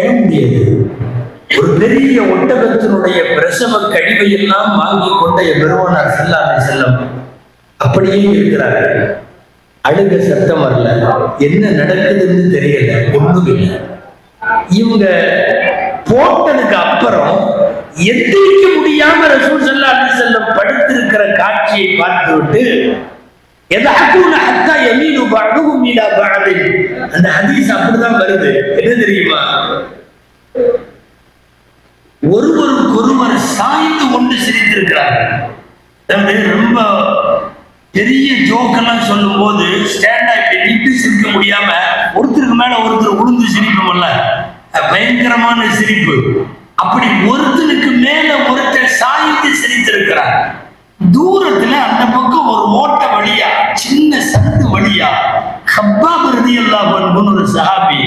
[SPEAKER 3] எழ முடியாது. ஒரு பெரிய ஒட்டகத்தினுடைய பிரசவ கழிவை எல்லாம் வாங்கி கொண்ட பெருமானார் ஸல்லல்லாஹு அலைஹி வஸல்லம் அப்படியே இருக்கிறார்கள். அழுக சத்தம் வரல, என்ன நடக்குதுன்னு தெரியல, ஒண்ணும் இல்லை. இவங்க போட்டதுக்கு அப்புறம் எந்திரிக்க முடியாம ரசூல் ஸல்லல்லாஹு அலைஹி வஸல்லம் படுத்திருக்கிற காட்சியை பார்த்து விட்டு அந்த ஹதீஸ் அப்படிதான் வருது. என்ன தெரியுமா? ஒருவருக்கொருவர் சாய்ந்து கொண்டு சிரித்திருக்கிறார்கள். ரொம்ப பெரிய ஜோக்கெல்லாம் சொல்லும் போது ஸ்டாண்டா இப்படி நின்று சிரிக்க முடியாம ஒருத்தருக்கு மேல ஒருத்தர் உளுந்து சிரிப்போம்ல, பயங்கரமான சிரிப்பு. அப்படி ஒருத்தனுக்கு மேல ஒருத்தர் சாய்ந்து சிரித்திருக்கிறார். தூரத்துல அந்த பக்கம் ஒரு ஓட்ட வழியா, சின்ன சந்து வழியா கப்பாப் ரலியல்லாஹு அன்ஹு ஒரு சஹாபி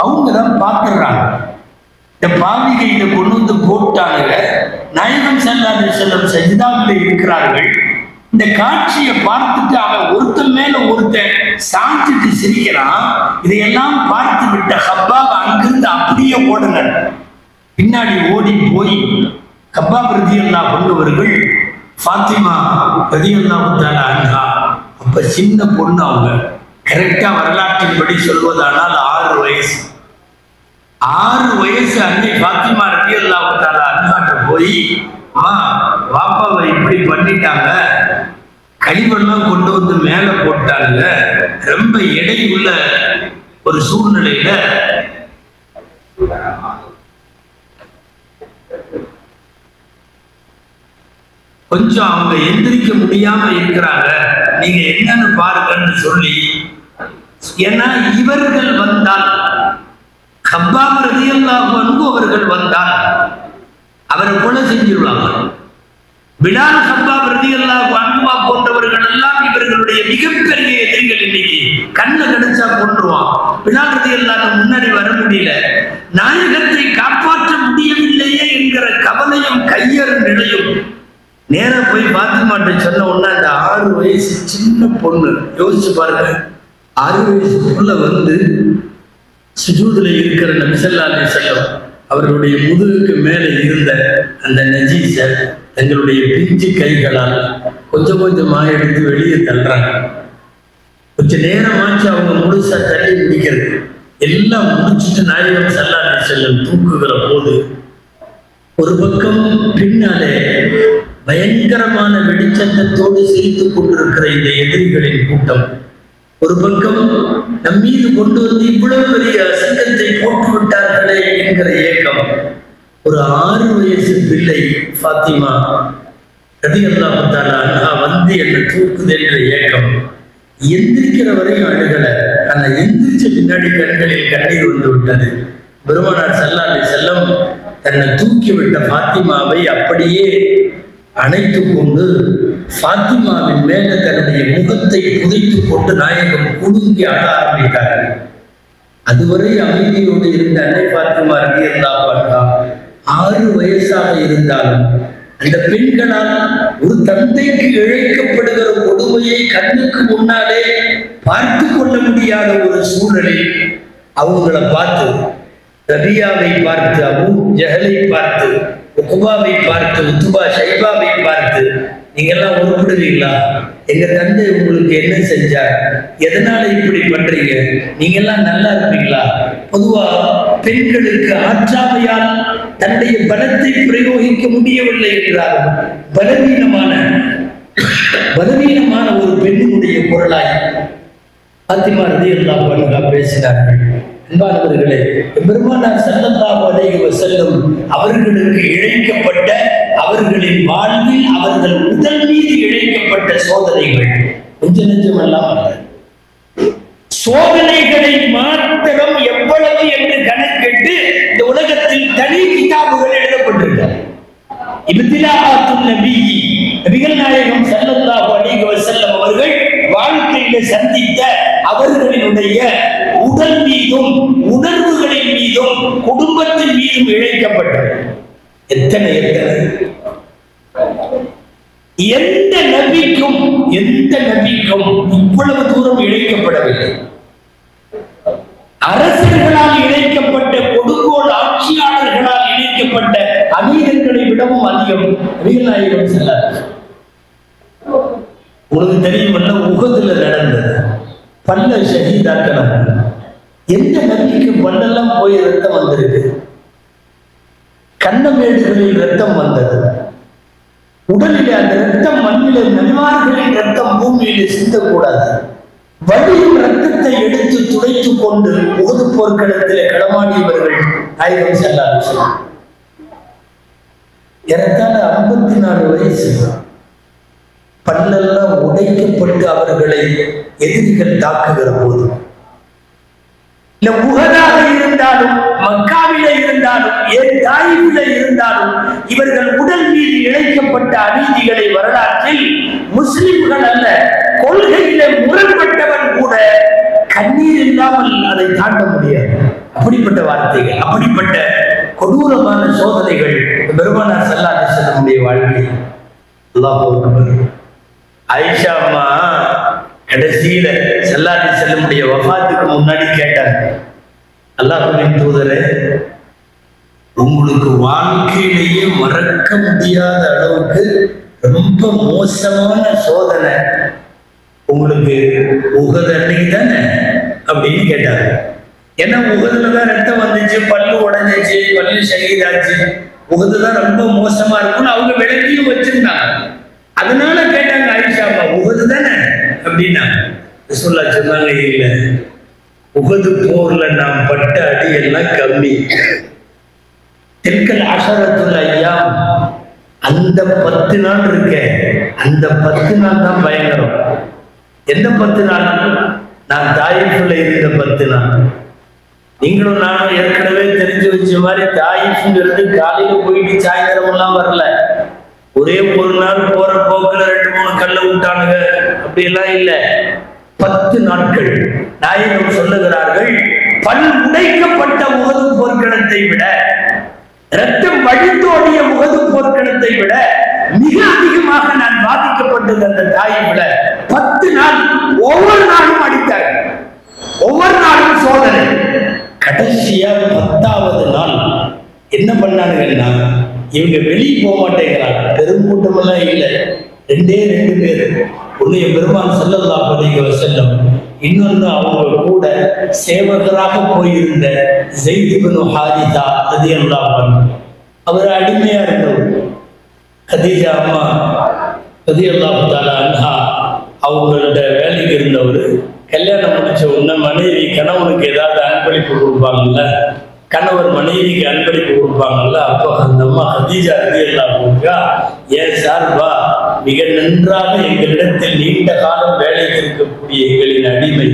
[SPEAKER 3] அவங்க தான் பாத்துறாங்க. இந்த பாவிக இதை கொண்டு வந்து போட்டாங்க. நாயகம் ஸல்லல்லாஹு அலைஹி வஸல்லம் சஜிதாவில் இருக்கிறார்கள். இந்த காட்சியை பார்த்துட்டு அவன் ஒருத்தன் மேல ஒருத்தன் சாய்ச்சிட்டு சிரிக்கிறான். இதையெல்லாம் பார்த்து விட்ட கப்பாப் அங்கிருந்து அப்படியே ஓடுனர். பின்னாடி ஓடி போய் கப்பாப் ரலியல்லாஹு அன்ஹு அவர்கள் ஃபாத்திமா ரலியல்லாஹு தஆலா அன்ஹா, அப்ப சின்ன பொண்ணு அவங்க, கரெக்டா வரலாற்றின்படி சொல்வதானால் 6 வயசு. 6 வயசு அன்னை ஃபாத்திமா ரலியல்லாஹு தஆலா அன்ஹாட்ட போய், வாப்பாவை இப்படி பண்ணிட்டாங்க, கழிவெல்லாம் கொண்டு வந்து மேல போட்டாங்க, ரொம்ப எடை உள்ள ஒரு சூழ்நிலையில கொஞ்சம் அவங்க எந்திரிக்க முடியாம இருக்கிறாங்க, நீங்க என்னன்னு பாருங்கன்னு சொல்லி. ஏன்னா இவர்கள் வந்தால், கப்பாப் ரலியல்லாஹு அன்ஹு அவர்கள் வந்தால் அவரை கொலை செஞ்சிருவாங்க. பிலால், கப்பாப் ரலியல்லாஹு அன்ஹு போன்றவர்கள் எல்லாம் இவர்களுடைய மிகப்பெரிய எதிரிகள். இன்னைக்கு கண்ணை கடிச்சா கொன்றுவான். பிலால் ரலியல்லாஹு முன்னாடி வர முடியல, நாயகத்தை காப்பாற்ற முடியவில்லையே என்கிற கவலையும் கையறு நிலையும். நேரா போய் பாத்திமாட்ட சொன்ன உடனே அந்த 6 வயசு சின்ன பொண்ணு, யோசிச்சு பாருங்க, 6 வயசு புள்ள வந்து சுஜூதுல இருக்கிற நபி ஸல்லல்லாஹு அலைஹி வஸல்லம் அவர்களுடைய முதுகுக்கு மேலே இருந்த அந்த நஜீஸ தங்களுடைய பிஞ்சு கைகளால் கொஞ்சம் கொஞ்சமா எடுத்து வெளியே தள்ளுறாங்க. கொஞ்ச நேரமாச்சு அவங்க முழுசா தள்ளி முடிக்கிறது. எல்லாம் முடிச்சுட்டு நாயகம் ஸல்லல்லாஹு அலைஹி வஸல்லம் தூக்குகிற போது ஒரு பக்கம் பின்னாலே பயங்கரமான வெடிச்சத்தத்தோடு சிரித்துக் கொண்டிருக்கிற இந்த எதிரிகளின் கூட்டம், ஒரு பக்கம் நம் மீது கொண்டு வந்து இவ்வளவு பெரிய அசிங்கத்தை போட்டு விட்டார்களே என்கிற ஏக்கம். ஒரு 6 வயசு பிள்ளை ஃபாத்திமா ரலியல்லாஹு தஆலா அன்ஹா வந்து என்ன தூக்குது என்ற ஏக்கம். எந்திரிக்கிற வரையும் அழுகல, ஆனா எந்திரிச்ச பின்னாடி கண்களில் கண்ணீர் வந்து விட்டது. பெருமானார் ஸல்லல்லாஹு அலைஹி வஸல்லம் தன்னை தூக்கி விட்ட ஃபாத்திமாவை அப்படியே அணைத்து கொண்டு ஃபாத்திமாவின் மேல தன்னுடைய முகத்தை புதைத்து கொண்டு நாயகம் குலுங்கி அழ ஆரம்பித்தார்கள். அதுவரை அமைதியோடு இருந்த அன்னை ஃபாத்திமா ரலியல்லாஹு அன்ஹா 6 வயசாக இருந்தாலும் அந்த பெண்களால் ஒரு தந்தைக்கு இழைக்கப்படுகிற கொடுமையை கண்ணுக்கு முன்னாலே பார்த்து கொள்ள முடியாத ஒரு சூழலில் அவங்கள பார்த்து, ரபியாவை பார்த்து, அபூ ஜஹலை பார்த்து, உக்பாவை பார்த்து, உத்பா ஷைபாவை பார்த்து, நீங்க எல்லாம் உருப்படுவீங்களா? எங்க தந்தை உங்களுக்கு என்ன செஞ்சார்? எதனால இப்படி பண்றீங்க? நீங்க எல்லாம் நல்லா இருப்பீங்களா? பொதுவா பெண்களுக்கு ஆற்றாமையால் தன்னுடைய பலத்தை பிரயோகிக்க முடியவில்லை என்றால் பலவீனமான ஒரு பெண்ணினுடைய குரலாய் ஃபாத்திமா ரலியல்லாஹு அன்ஹா பேசினார்கள். அன்பானவர்களே, பெருமானார் ஸல்லல்லாஹு அலைஹி வஸல்லம் அவர்களுக்கு இழைக்கப்பட்ட, அவர்களின் வாழ்வில் அவர்கள் உடல் மீது இழைக்கப்பட்ட சோதனைகள் கொஞ்சம் நெஞ்சமெல்லாம் அல்ல. சோதனைகளை மாத்திரம் எவ்வளவு என்று கணக்கிட்டு இந்த உலகத்தில் தனி கிதாபுகள் எழுதப்பட்டிருக்கிறது. இப்திலாஅத்துன் நபி, நபிகள் நாயகம் ஸல்லல்லாஹு அலைஹி வஸல்லம் அவர்கள் வாழ்க்கையில சந்தித்த அவர்களினுடைய உடல் மீதும் உணர்வுகளின் மீதும் குடும்பத்தின் மீதும் இழைக்கப்பட்டது. எத்தனை எந்த நபிக்கும் இவ்வளவு தூரம் இழைக்கப்படவில்லை. அரசர்களால் இழைக்கப்பட்ட, கொடுங்கோல் ஆட்சியாளர்களால் இழைக்கப்பட்ட அநீதங்களை விடவும் அதிகம் நபிகள் நாயகம் ஸல்லல்லாஹு. உங்களுக்கு தெரியுமல்ல, உஹதுல நடந்தது பல்ல ஷஹீதாக்கள். எந்த நபிக்கு பல்லெல்லாம் போய் ரத்தம் வந்திருக்கு? கண்ணமேடுகளில் ரத்தம் வந்தது. உடலில் அந்த ரத்தம் மண்ணில், நபிமார்களின் ரத்தம் பூமியிலே சிந்தக்கூடாது. வடியும் ரத்தத்தை எடுத்து துடைத்து கொண்டு உஹது போர்க்களத்திலே களமாடியவர்கள் நாயகம் ஸல்லல்லாஹு அலைஹி வஸல்லம். ஏறத்தாழ 54 வயசு. பல்லெல்லாம் உடைக்கப்பட்டு அவர்களை எதிரிகள் தாக்குகிற போது, இல்ல உஹதாக இருந்தாலும், மக்காவில இருந்தாலும், ஏன் தாயிஃபில இருந்தாலும், இவர்கள் உடல் மீது இழைக்கப்பட்ட அநீதிகளை வரலாற்றில் முஸ்லிம்கள் அல்ல, கொள்கையில முரண்பட்டவன் கூட கண்ணீர் இல்லாமல் அதை தாண்ட முடியாது. அப்படிப்பட்ட வார்த்தைகள், அப்படிப்பட்ட கொடூரமான சோதனைகள் பெருமானார் ஸல்லல்லாஹு அலைஹி வஸல்லம் வாழ்க்கை. அல்லாஹ் அக்பர். ஆயிஷா அம்மா கடைசியில ஸல்லல்லாஹு அலைஹி வஸல்லம் வஃபாத்துக்கு முன்னாடி கேட்டாங்க, அல்லாஹ்வின் தூதரே, உங்களுக்கு வாழ்க்கையிலேயே மறக்க முடியாத அளவுக்கு ரொம்ப மோசமான சோதனை உங்களுக்கு உஹது அன்னைக்கு தானே அப்படின்னு கேட்டாங்க. ஏன்னா உஹதுலதான் ரத்தம் வந்துச்சு, பல்லு உடைஞ்சிச்சு, பல்லு ஷஹீதாச்சு, உஹதுதான் ரொம்ப மோசமா இருக்கும்னு அவங்க விளக்கியும் வச்சிருந்தாங்க. அதனால கேட்டாங்க ஆயிஷா அம்மா, உஹது தானே அப்படின்னா. ரசூலுல்லாஹ் சொன்னாங்க, இல்ல, உஹது போர்ல நாம் பட்ட அடி எல்லாம் கம்மி. தில்கல் அஷரத்துல் அய்யாம், அந்த 10 நாள் இருக்க, அந்த 10 நாள் தான் பயங்கரம். எந்த 10 நாள்? நான் தாயிஃப்ல இருந்த 10 நாள். நீங்களும் நானும் ஏற்கனவே தெரிஞ்சு வச்ச மாதிரி தாயிஃப்ங்கிறது காலையில போயிட்டு சாயந்தரம் எல்லாம் வரல. ஒரே ஒரு நாள் போற போக்குல 2-3 கல்ல விட்டானுங்க, அப்படி எல்லாம் இல்ல. 10 நாட்கள். நாயகம் சொல்லுகிறார்கள், பல் உடைக்கப்பட்ட உஹது போர்க்களத்தை விட, ரத்தம் வழித்தோடிய உஹது போர்க்களத்தை விட மிக அதிகமாக நான் பாதிக்கப்பட்டது அந்த தாயிஃப்ல. 10 நாள், ஒவ்வொரு நாளும் அடித்தார், ஒவ்வொரு நாளும் சோதனை. கடைசியா 10வது நாள் என்ன பண்ணானுங்கன்னா, இவங்க வெளியே போக மாட்டேங்கிறாங்க. பெருங்கூட்டம் எல்லாம் இல்லை, 2 பேர். ஒண்ணு பெருமான் ஸல்லல்லாஹு அலைஹி வஸல்லம், இன்னொன்னு அவங்க கூட சேவகராக போயிருந்த ஸைத் இப்னு ஹாரிஸா ரலியல்லாஹு அன்ஹு. அவர் அடிமையா இருந்தவர். கதீஜா அம்மா ரலியல்லாஹு தஆலா அன்ஹா அவங்களோட வேலைக்கு இருந்தவர். கல்யாணம் முடிச்ச உடனே மனைவி கணவனுக்கு ஏதாவது அன்பளிப்பு கொடுப்பாங்கல்ல, கணவர் மனைவிக்கு அன்பளிப்பு கொடுப்பாங்கல்ல, அப்போ அந்த அம்மா ஹதீஜா ரலியல்லாஹு அன்ஹா ஏன் சார்பா மிக நன்றாக எங்களிடத்தில் நீண்ட காலம் வேலைக்கு இருக்கக்கூடிய எங்களின் அடிமை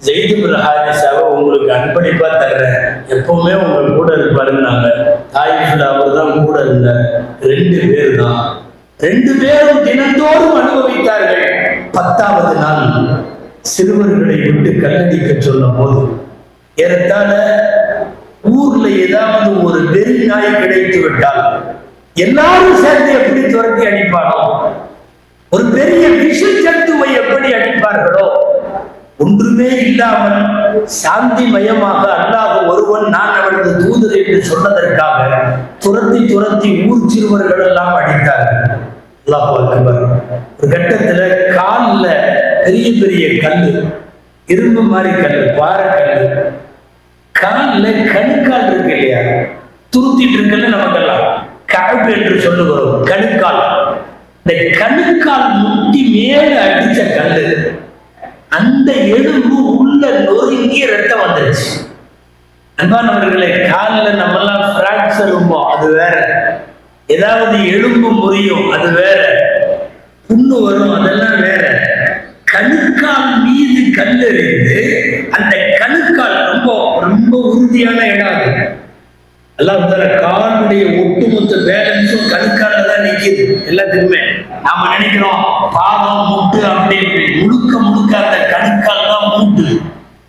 [SPEAKER 3] ஸைத் இப்னு ஹாரிஸாவை உங்களுக்கு அன்பளிப்பா தர்றேன், எப்பவுமே உங்க கூட இருப்பாருன்னாங்க. தாயிஃப்ல அவர் தான் கூட இருந்தார். 2 பேர் தான், 2 பேரும் தினந்தோறும் அனுபவித்தார்கள். 10வது நாள் சிறுவர்களை விட்டு கல்லடிக்க சொல்லும் போது ஏறத்தாழ ஊர்ல ஏதாவது ஒரு பெரிய நாய் கிடைத்து விட்டால் எல்லாரும் சேர்ந்து எப்படி துரத்தி அடிப்பானோ, ஒரு பெரிய விஷ ஜந்துவை எப்படி அடிப்பார்களோ, ஒன்றுமே இல்லாமல் சாந்தி மயமாக அல்லாஹ் ஒருவன் நான் அவனது தூதர் என்று சொன்னதற்காக துரத்தி துரத்தி ஊர் சிறுவர்கள் எல்லாம் அடித்தார்கள். அல்லாஹ் அக்பர். ஒரு கட்டத்துல கால்ல பெரிய பெரிய கல்லு, இரும்பு மாதிரி கல்லு, பாறை கல்லு, கால்ல கணுக்கால் இருக்கு இல்லையா, துருத்திட்டு இருக்குன்னு நமக்கெல்லாம் கழுப்பு என்று சொல்லுகிறோம். கணுக்கால், இந்த கணுக்கால் முட்டி மேல அடிச்ச கல்லு, அந்த எலும்பு உள்ள நொறுங்கி ரத்தம் வந்துருச்சு. அன்பானவர்களே, காலில் நம்மெல்லாம் பிராக்சர் இருப்போம், அது வேற. ஏதாவது எலும்பு முறியும், அது வேற. புண்ணு வரும், அதெல்லாம் வேற. கணுக்கால் மீது கல்லெறிந்து அந்த கணுக்கால் ரொம்ப ரொம்ப உறுதியான இடம் அது. அல்லாஹ் காலுடைய ஒட்டுமொத்த பேலன்ஸும் கணுக்கால தான் நிக்குது எல்லாத்துக்குமே. நாம நினைக்கிறோம் பாதம் முட்டு அப்படி முழுக்க முழுக்க அந்த கணுக்கால் தான் மூட்டு.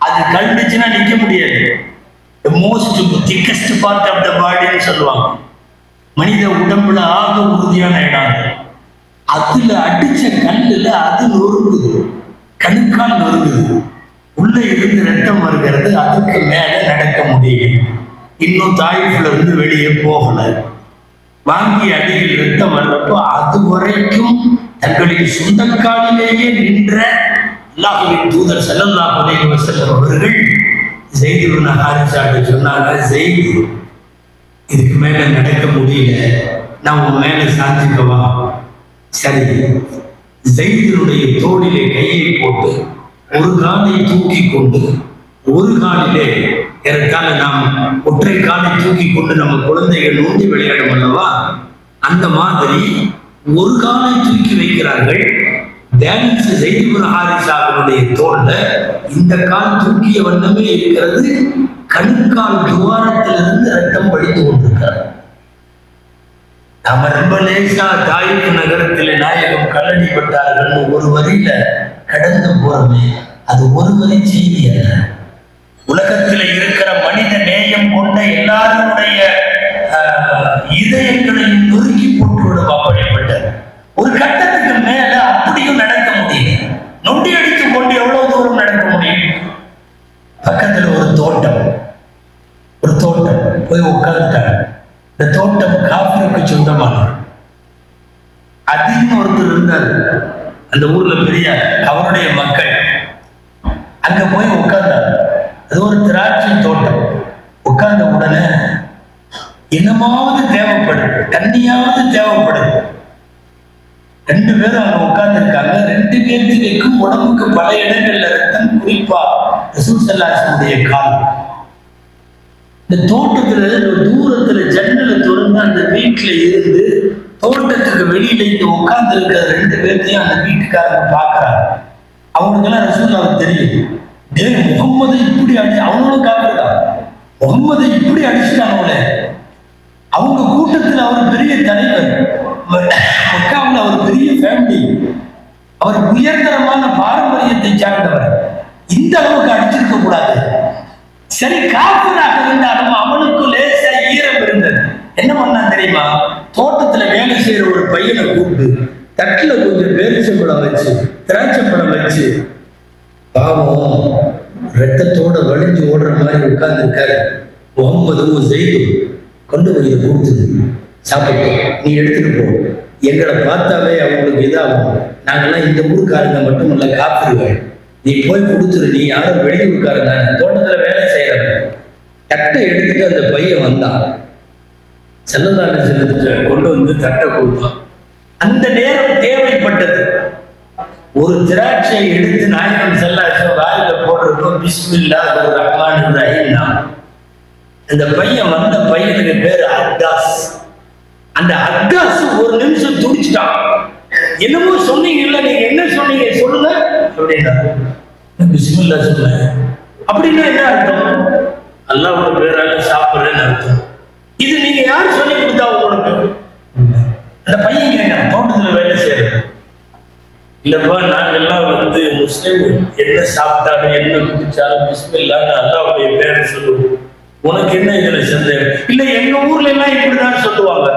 [SPEAKER 3] அது கழுந்துச்சுன்னா நிக்க முடியாது. Most thickest part of the பாடின்னு சொல்லுவாங்க. மனித உடம்புல ஆக உறுதியான இடம். அதுல அடிச்ச கல்லுல அது நொறுங்குது, கணுக்கால் நொறுங்குது, உள்ள இருந்து ரத்தம் வருகிறது. அதுக்கு மேல நடக்க முடியல. இன்னும் தாயிஃப்ல இருந்து வெளியே போகல. வாங்கி அடியில் ரத்தம் வர்றப்போ அது வரைக்கும் தங்களின் சொந்தக்காலிலேயே நின்ற அல்லாஹ்வின் தூதர் ஸல்லல்லாஹு அலைஹி வஸல்லம் அவர்கள் ஸைத் இப்னு ஹாரிஸாட்ட சொன்னாங்க, ஸைத், இதுக்கு மேல நடக்க முடியல, நான் உன் மேல சாஞ்சிக்கவா? சரி. ஸைதினுடைய தோளிலே கையை போட்டு ஒரு காலை தூக்கி கொண்டு, ஒரு காலிலே ஏறத்தாழ நாம் ஒற்றை காலை தூக்கி கொண்டு நம்ம குழந்தைகள் நோண்டி விளையாடும் அல்லவா, அந்த மாதிரி ஒரு காலை தூக்கி வைக்கிறார்கள். பேலன்ஸ் ஸைத் இப்னு ஹாரிஸாவுடைய தோல்ல இந்த கால் தூக்கிய வண்ணமே இருக்கிறது. கணுக்கால் துவாரத்திலிருந்து ரத்தம் வடித்து கொண்டிருக்கிறார். நாம ரொம்ப லேசா தாயிஃப் நகரத்தில் நாயகம் கல்லடிப்பட்டார்கள் ஒரு வரியில கடந்து போறோமே, அது ஒரு வரி செய்தி அல்ல. உலகத்தில் இருக்கிற மனித நேயம் கொண்ட எல்லாருடைய இதயங்களையும் நொறுக்கி போட்டுவிடும். அப்படிப்பட்ட ஒரு கட்டத்துக்கு மேல அப்படியும் நடக்க முடியும். நொண்டி அடித்துக் கொண்டு எவ்வளவு தூரம் நடக்க முடியும்? பக்கத்துல ஒரு தோட்டம் போய் உட்கார்ந்துட்டாங்க. இந்த தோட்டம் காஃபிருக்கு சொந்தமானது. அதின்னு ஒருத்தர் இருந்தார் அந்த ஊர்ல, பெரிய அவருடைய மக்கள். அங்க போய் உட்கார்ந்தார். அது ஒரு திராட்சை தோட்டம். உட்கார்ந்த உடனே என்னமாவது தேவைப்படுது, தண்ணியாவது தேவைப்படுது. 2 பேரும் அங்க உட்கார்ந்து இருக்காங்க. 2 பேர்த்துக்கும் உடம்புக்கு பல இடங்கள்ல ரத்தம், குறிப்பா ரசூல் ஸல்லல்லாஹு அலைஹி வஸல்லம் கால். இந்த தோட்டத்துல தூரத்துல ஜன்னலை திறந்து அந்த வீட்டுல இருந்து தோட்டத்துக்கு வெளியில இந்த உட்கார்ந்து இருக்கிற 2 பேர்த்தையும் அந்த வீட்டுக்காரங்க பாக்குறாங்க. அவங்களுக்கெல்லாம் ரசூலுல்லாஹ் தெரியும். முகம்மது இப்படி அவங்களும் காக்குறாங்க. முகம்மது இப்படி அடிச்சுட்டாங்களே. அவங்க கூட்டத்தில் அவர் பெரிய தலைவர், மக்காவில் அவர் பெரிய ஃபேமிலி, அவர் உயர்தரமான பாரம்பரியத்தை சார்ந்தவர். இந்த அளவுக்கு அடிச்சிருக்க கூடாது. சரி, காஃபிராக இருந்தாலும் அவனுக்கு லேசா ஈரம் இருந்தது. என்ன பண்ணா தெரியுமா? தோட்டத்துல வேலை செய்யற ஒரு பையனை கூப்பிட்டு தட்டுல கொஞ்சம் பேரிச்சம்பழம் வச்சு, திராட்சைப்பழம் வச்சு, பாவம் ரத்தத்தோட வலிஞ்சு ஓடுற மாதிரி உட்கார்ந்து இருக்காரு. முகம்மதும் ஸைதும் கொண்டு போய் இதை கொடுத்துது, சாப்பிட்டோம், நீ எடுத்துட்டு போ. எங்களை பார்த்தாவே அவங்களுக்கு இதாகும். நாங்கெல்லாம் இந்த ஊருக்காரங்க மட்டுமல்ல, காப்பிடுவாள். நீ போய் கொடுத்துரு, நீ யாரும் வெளியூருக்காரங்க, தோட்டத்துல வேலை செய்யறாங்க. தட்டை எடுத்துட்டு அந்த பையன் வந்தான். ஸல்லல்லாஹு அலைஹி வஸல்லம் கொண்டு வந்து தட்டை கொடுத்தான். அந்த நேரம் தேவைப்பட்டது. ஒரு திராட்சை எடுத்து நாயகம் ஸல்லல்லாஹு அலைஹி வஸல்லம் வாயில போடுறப்போ பிஸ்மில்லாஹிர் ரஹ்மானிர் ரஹீம். அந்த பையன் வந்த பையனுக்கு பேரு அத்தாஸ். அந்த அத்தாஸ் ஒரு நிமிஷம் துடிச்சிட்டான். என்னமோ சொன்னீங்கல்ல, நீங்க என்ன சொன்னீங்க சொல்லுங்க அப்படின்னா. பிஸ்மில்லா சொன்னேன். அப்படின்னா என்ன அர்த்தம்? அல்லாஹ்வோட பேரால சாப்பிடுறேன்னு அர்த்தம். இது நீங்க யார் சொல்லி கொடுத்தா உங்களுக்கு? அந்த பையன் கேட்க தோட்டத்துல வேலை செய்யறேன். இல்லப்பா நாங்கெல்லாம் முஸ்லிம், என்ன சாப்பிட்டாலும் என்ன குடிச்சாலும் பிஸ்மில்லான்னு அல்லாஹ்வுடைய பேரை சொல்லுவோம். உனக்கு என்ன இதுல சந்தேகம்? இல்ல எங்க ஊர்ல எல்லாம் இப்படிதான் சொல்லுவாங்க.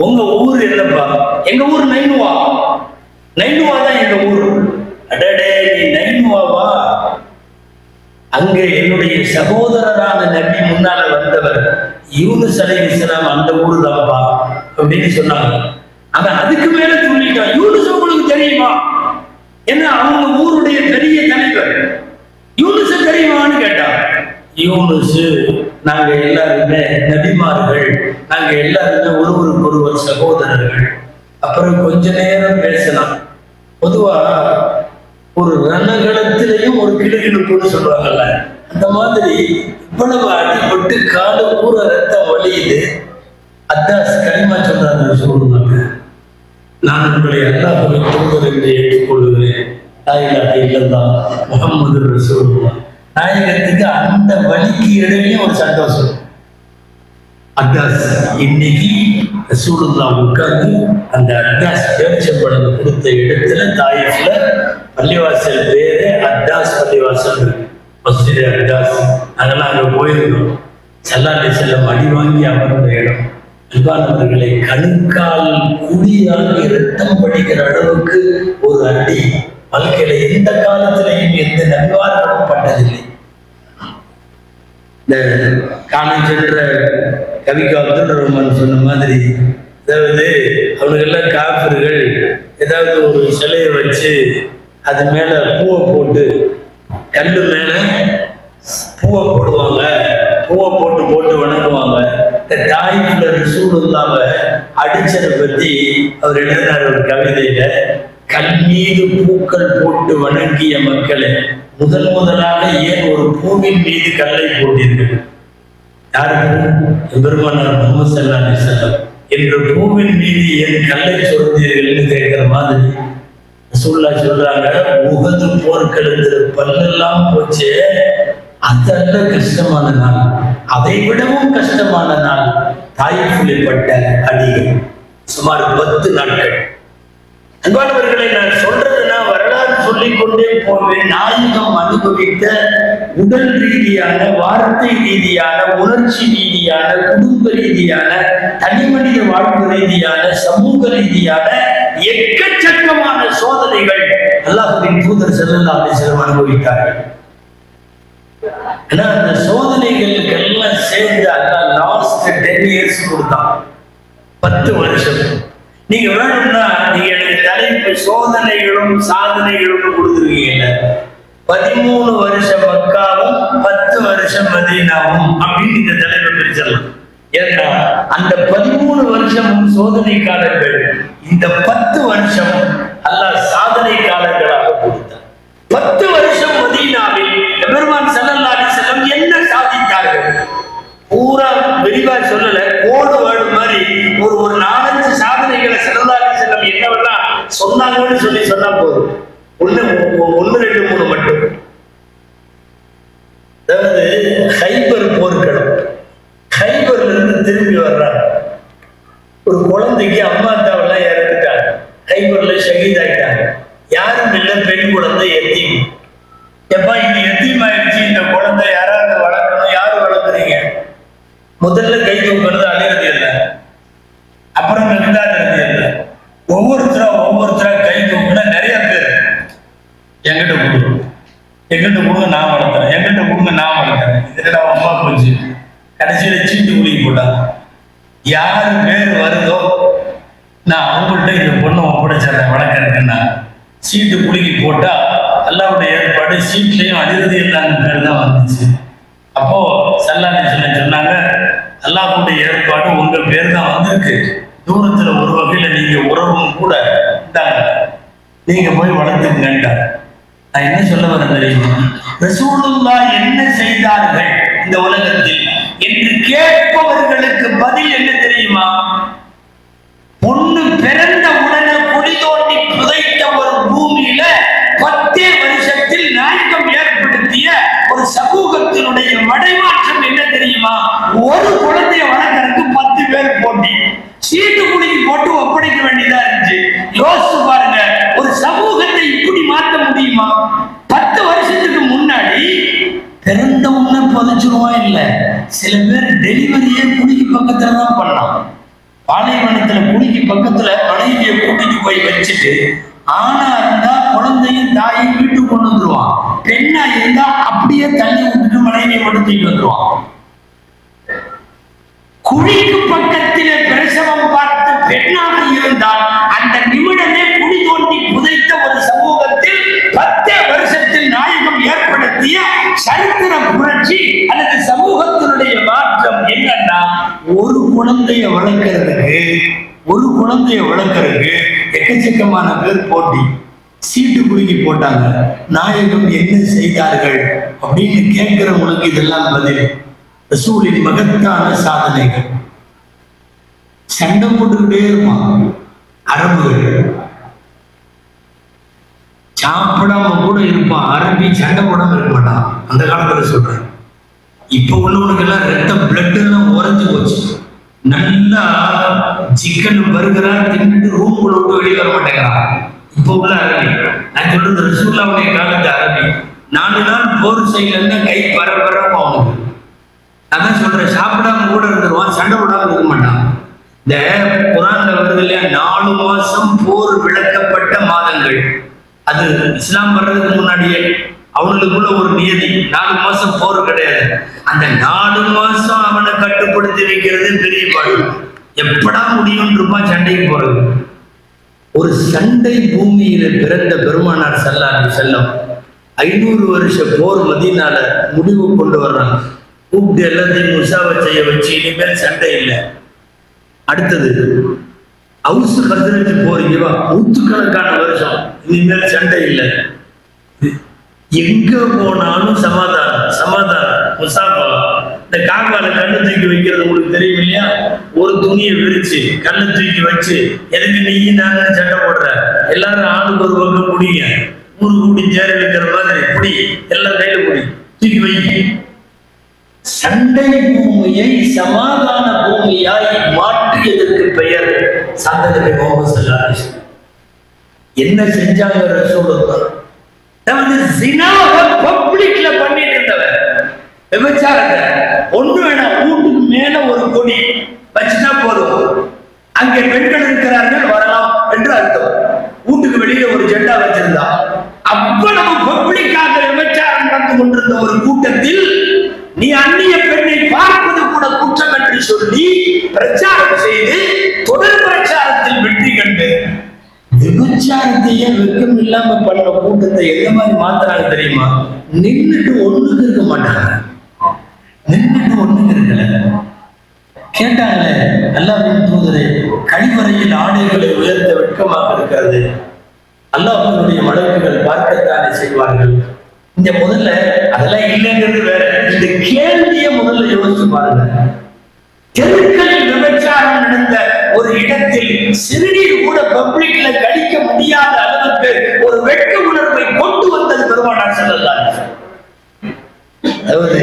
[SPEAKER 3] உங்க ஊர் என்னப்பா? எங்க ஊர் நைனுவா. நைனுவா தான் எங்க ஊர். அடடே நீ நைனுவாவா? அங்க என்னுடைய சகோதரரான நபி முன்னால வந்தவர் யூனுஸ் அலைஹிஸ்ஸலாம் அந்த ஊரு தான்ப்பா அப்படின்னு சொன்னாங்க. அவன் அதுக்கு மேல சொல்லிட்டான், யூனுஸ் உங்களுக்கு தெரியுமா? ஏன்னா அவங்க ஊருடைய பெரிய தலைவர். யூனுஸ் தெரியுமான்னு கேட்டான். யூனுஸ் நாங்க எல்லாருமே நபிமார்கள், நாங்க எல்லாருமே ஒருவருக்கு ஒருவர் சகோதரர்கள். அப்புறம் கொஞ்ச நேரம் பேசலாம். பொதுவா ஒரு ரணகளத்திலையும் ஒரு கிடுகிடுப்புன்னு சொல்றாங்கல்ல, அந்த மாதிரி இவ்வளவு அடிபட்டு காடு ஊற ரத்தம் வலியுது. அத்தாஸ் கலிமா சொல்றாங்க, சொல்லுவாங்க, நான் உங்களை அல்லாஹ்வை தூதர் என்று ஏற்றுக்கொள்ளுகிறேன், லா இலாஹா இல்லல்லாஹ் முஹம்மது ரசூலுல்லாஹ். நாயகத்துக்கு அந்த வலிக்கு இடையே ஒரு சந்தோஷம். அத்தாஸ் இன்னைக்கு ரசூலுல்லாஹ் உட்கார்ந்து அந்த அத்தாஸ் பேரிச்சம்பழம் கொடுத்த இடத்துல தாயிஃப்ல பள்ளிவாசல் பேரு அத்தாஸ் பள்ளிவாசல் இருக்கு. மஸ்ஜித் அத்தாஸ். அதெல்லாம் அங்க போயிருந்தோம். ஸல்லல்லாஹு அலைஹி வஸல்லம் அடி வாங்கி அமர்ந்த இடம். அன்பானவர்களை, கணுக்கால் குடியாகி ரத்தம் படிக்கிற அளவுக்கு ஒரு அடி வாழ்க்கையில எந்த காலத்திலையும் எந்த நிவாரணமும் பட்டதில்லை. இந்த காலம் சென்ற கவிக்கு அப்துல் ரஹ்மான் சொன்ன மாதிரி, அதாவது அவனுக்கெல்லாம் காஃபிர்கள் ஏதாவது ஒரு சிலையை வச்சு அது மேல பூவை போட்டு, கல்லு மேல பூவை போடுவாங்க, பூவை போட்டு போட்டு வணங்குவாங்க. இந்த தாயிஃப்ல ரசூலுல்லாஹ் அடிச்சதை பத்தி அவர் எழுதினார் ஒரு கவிதையில, கல் மீது பூக்கள் போட்டு வணங்கிய மக்களை முதலாக ஏன் ஒரு பூவின் மீது கல்லை போட்டீர்கள்? யாருக்கு? பெருமானார் முஹம்மது ஸல்லல்லாஹு அலைஹி வஸல்லம் என்ற பூவின் மீது ஏன் கல்லை சொன்னீர்கள்னு கேட்கிற மாதிரி ரசூலுல்லாஹ் சொல்றாங்க, உஹது போர்க்களத்தில் பல்லெல்லாம் போச்சு, அதல்ல கஷ்டமான நாள், அதை விடவும் கஷ்டமான நாள் தாயிஃபில் பட்ட அடிகள். சுமார் 10 நாட்கள். அன்பானவர்களை, நான் சொல்றதுன்னா வரலாறு சொல்லிக்கொண்டே போவேன். நாயகம் அனுபவித்த உடல் ரீதியான, வார்த்தை ரீதியான, உணர்ச்சி ரீதியான, குடும்ப ரீதியான, தனிமனித வாழ்வு ரீதியான, சமூக ரீதியான எக்கச்சக்கமான சோதனைகள் அல்லாஹ்வின் தூதர் ஸல்லல்லாஹு அலைஹி வஸல்லம் அனுபவித்தார்கள். ஆனா அந்த சோதனைகளுக்கு எல்லாம் சேர்ந்து அல்லாஹ் லாஸ்ட் 10 years கொடுத்தான். 10 வருஷம். நீங்க வேணும்னா நீங்க எனக்கு தலைப்பு சோதனைகளும் சாதனைகளும் கொடுத்துருக்கீங்க. 13 வருஷம் மக்காவும் 10 வருஷம் மதீனாவும் அப்படின்னு இந்த தலைப்பை பிரிச்சிடலாம். ஏன்னா அந்த 13 வருஷமும் சோதனை காலங்கள், இந்த 10 வருஷம் அல்லாஹ் சாதனை காலங்களாக கொடுத்தார். 10 வருஷம் மதீனாவில் பெருமான் ஸல்லல்லாஹு அலைஹி வஸல்லம் என்ன சாதித்தார்கள் பூரா விரிவா சொல்லல, கோடு வேர்டு மாதிரி ஒரு 4-5 சாதனைகளை ஸல்லல்லாஹு அலைஹி வஸல்லம் என்னவெல்லாம் சொன்னாங்கன்னு சொல்லி சொன்னா போதும். 1, 2, 3 மட்டும். அதாவது ஹைபர் போர்க்களம். ஹைபர்ல இருந்து திரும்பி வர்றாங்க. ஒரு குழந்தைக்கு அம்மா அத்தாவெல்லாம் இறந்துட்டாங்க. ஹைபர்ல ஷஹீத் ஆயிட்டாங்க. யாரும் இல்லை, பெண் குழந்தை எத்தீம். எப்பா இங்க எத்தீம் ஆயிடுச்சு, இந்த குழந்தை யாராவது வளர்க்கணும். யாரு வளர்க்குறீங்க? முதல்ல கை தூக்குறது அழிறது இல்லை, அப்புறம் நின்றாடுறது இல்லை. ஒவ்வொருத்தரா கை தூக்குனா நிறைய பேர் எங்கிட்ட கொடுங்க நான் வளர்த்துறேன், எங்கிட்ட கொடுங்க நான் வளர்த்துறேன். இதுல அம்மா போச்சு. கடைசியில சீட்டு குலுக்கி போட்டாங்க. யாரு பேர் வருதோ நான் அவங்கள்ட்ட இந்த பொண்ணை ஒப்படைச்சிடறேன் வளர்க்கறேன்னா சீட்டு குலுக்கி போட்டா அல்லாஹ்வுடைய ஏற்பாடு சீட்லயும் அழிறது இல்லாத பேர் தான் வந்துச்சு. அப்போ ஸல்லல்லாஹு அலைஹி வஸல்லம் சொன்னாங்க, அல்லாஹ்வுடைய ஏற்பாடு உங்க பேர் தான் வந்திருக்கு. தூரத்துல ஒரு வகையில நீங்க உறவும் கூட இந்தாங்க, நீங்க போய் வளர்த்துக்கங்கன்றார். நான் என்ன சொல்ல வரேன் தெரியுமா? ரசூலுல்லாஹ் என்ன செய்தார்கள் இந்த உலகத்தில்? கேட்பவர்களுக்கு பதில் என்ன தெரியுமா? பொண்ணு பிறந்த உடனே குழி தோண்டி புதைத்த ஒரு பூமியில 10 வருஷத்தில் நாயகம் ஏற்படுத்திய ஒரு சமூகத்தினுடைய மடைமாற்றம் என்ன தெரியுமா? ஒரு குழந்தைய வளர்க்கறதுக்கு 10 பேர் போட்டி, சீட்டு குலுக்கி போட்டு ஒப்படைக்க வேண்டியதா இருந்துச்சு. யோசிச்சு பாருங்க, ஒரு சமூகத்தை இப்படி மாற்ற முடியுமா? 10 வருஷத்துக்கு முன்னாடி பிறந்த உடனே புதைச்சிருவோம் இல்ல, சில பேர் டெலிவரியே குளிக்கு பக்கத்துல தான் பண்ணலாம். பாலைவனத்துல குளிக்கு பக்கத்துல மனைவியை கூட்டிட்டு போய் வச்சுட்டு, ஆனா இருந்தா குழந்தையும் தாயும் வீட்டுக்கு கொண்டு வந்துருவான், பெண்ணா இருந்தா அப்படியே தள்ளி விட்டுட்டு மனைவியை மட்டும் தூக்கிட்டு வந்துருவான். குழிக்கு பக்கத்திலே பிரசவம் பார்த்து பெண்ணாக இருந்தால் அந்த நிமிடமே குழி தோண்டி புதைத்த ஒரு சமூகத்தில் 10 வருஷத்தில் நாயகம் ஏற்படுத்திய சரித்திர புரட்சி அல்லது சமூகத்தினுடைய மாற்றம் என்னன்னா, ஒரு குழந்தைய வளர்க்கறதுக்கு எக்கச்சக்கமான பேர் போட்டி, சீட்டு குலுக்கி போட்டாங்க. நாயகம் என்ன செய்தார்கள் அப்படின்னு கேட்கிறவங்களுக்கு இதெல்லாம் பதில். ரசூலின் மகத்தான சாதனைகள். சண்டை போட்டுக்கிட்டே இருப்பான் அரபுகள், சாப்பிடாம கூட இருப்பான். அரபி சண்டை போடாம இருக்க மாட்டான் அந்த காலத்துல சொல்றேன். இப்ப உள்ளவனுக்கு எல்லாம் ரத்தம் பிளட் எல்லாம் உறைஞ்சு போச்சு. நல்லா சிக்கன் பர்கரா தின்னுட்டு ரூம்குள்ள விட்டு வெளியே வர மாட்டேங்கிறான் இப்ப உள்ள அரபி. நான் சொல்றது ரசூலுல்லாஹ்வுடைய காலத்து அரபி. 4 நாள் போர் செய்யலன்னா கை பரபரப்பா அவனுக்கு. அதான் சொல்றேன், சாப்பிடாம கூட இருந்துருவான், சண்டை போடாம இருக்க மாட்டான். இந்த குரான்ல வருது இல்லையா, 4 மாசம் போர் விளக்கப்பட்ட மாதங்கள். அது இஸ்லாம் வர்றதுக்கு முன்னாடியே அவனுக்குள்ள ஒரு நியதி, 4 மாசம் போர் கிடையாது. அந்த 4 மாசம் அவனை கட்டுப்படுத்தி வைக்கிறது பெரிய பாடு. எப்படா முடியும் இருப்பான் சண்டைக்கு போறது. ஒரு சண்டை பூமியில பிறந்த பெருமானார் ஸல்லல்லாஹு அலைஹி வஸல்லம் 500 வருஷ போர் மதீனால முடிவு கொண்டு வர்றாங்க. கூப்பிட்டு எல்லாத்தையும் முசாவா செய்ய வச்சு, இனிமேல் சண்டை இல்லை. அடுத்தது அவுஸ் கத்ரஜ் போர், 100கணக்கான வருஷம் இனிமேல் சண்டை இல்லை. எங்க போனாலும் சமாதானம் முசாஃபா. இந்த காக்கால கண்ணு தூக்கி வைக்கிறது உங்களுக்கு தெரியும் இல்லையா? ஒரு துணியை விரிச்சு கண்ணு தூக்கி வச்சு, எதுக்கு நீ நாங்கள் சண்டை போடுற, எல்லாரும் ஆளுக்கு ஒரு பக்கம் முடியுங்க, ஊரு கூடி சேர வைக்கிற மாதிரி புடி, எல்லாம் கையில புடி தூக்கி வைக்க. சண்டை பூமியை சமாதான பூமியாய் மாற்றியதற்கு பெயர் சாந்தத்தை முகமது ஸல்லல்லாஹு அலைஹி வஸல்லம். என்ன செஞ்சாங்க ரசூலுல்லாஹ்? பப்ளிக்ல பண்ணிட்டு இருந்தவர் விபச்சாரத்தை ஒன்று வேணாம், வீட்டுக்கு மேல ஒரு கொடி வச்சுட்டா போதும், அங்கே பெண்கள் இருக்கிறார்கள் வரலாம் என்று அர்த்தம். வீட்டுக்கு வெளியில ஒரு ஜெண்டா வச்சிருந்தா, அவ்வளவு பப்ளிக்காக விபச்சாரம் நடந்து கொண்டிருந்த ஒரு கூட்டத்தில் நீ அந்நிய பெண்ணை பார்ப்பது கூட குற்றம் என்று சொல்லி பிரச்சாரம் செய்து தொடர் பிரச்சாரத்தில் வெற்றி கண்டு விபச்சாரத்தையே வெக்கம் இல்லாம பண்ண கூட்டத்தை எந்த மாதிரி மாத்துறாங்க தெரியுமா? நின்றுட்டு ஒண்ணுக்கு இருக்க மாட்டாங்க. நின்றுட்டு ஒண்ணுக்கு இருக்கல. கேட்டாங்க, அல்லாஹ்வின் தூதரே, கழிவறையில் ஆடைகளை உயர்த்த வெட்கமாக இருக்கிறது, அல்லாஹ்வுடைய மலக்குகள் பார்க்கத்தானே செய்வார்கள். இந்த முதல்ல அதெல்லாம் இல்லைங்கிறது வேற, இந்த கேள்வியை முதல்ல யோசிச்சு பாருங்க. தெருக்களில் விபச்சாரம் நடந்த ஒரு இடத்தில் சிறுநீர் கூட பப்ளிக்ல கழிக்க முடியாத அளவுக்கு ஒரு வெட்க உணர்வை கொண்டு வந்தது பெருமானார் ஸல்லல்லாஹு அலைஹி வஸல்லம். அதாவது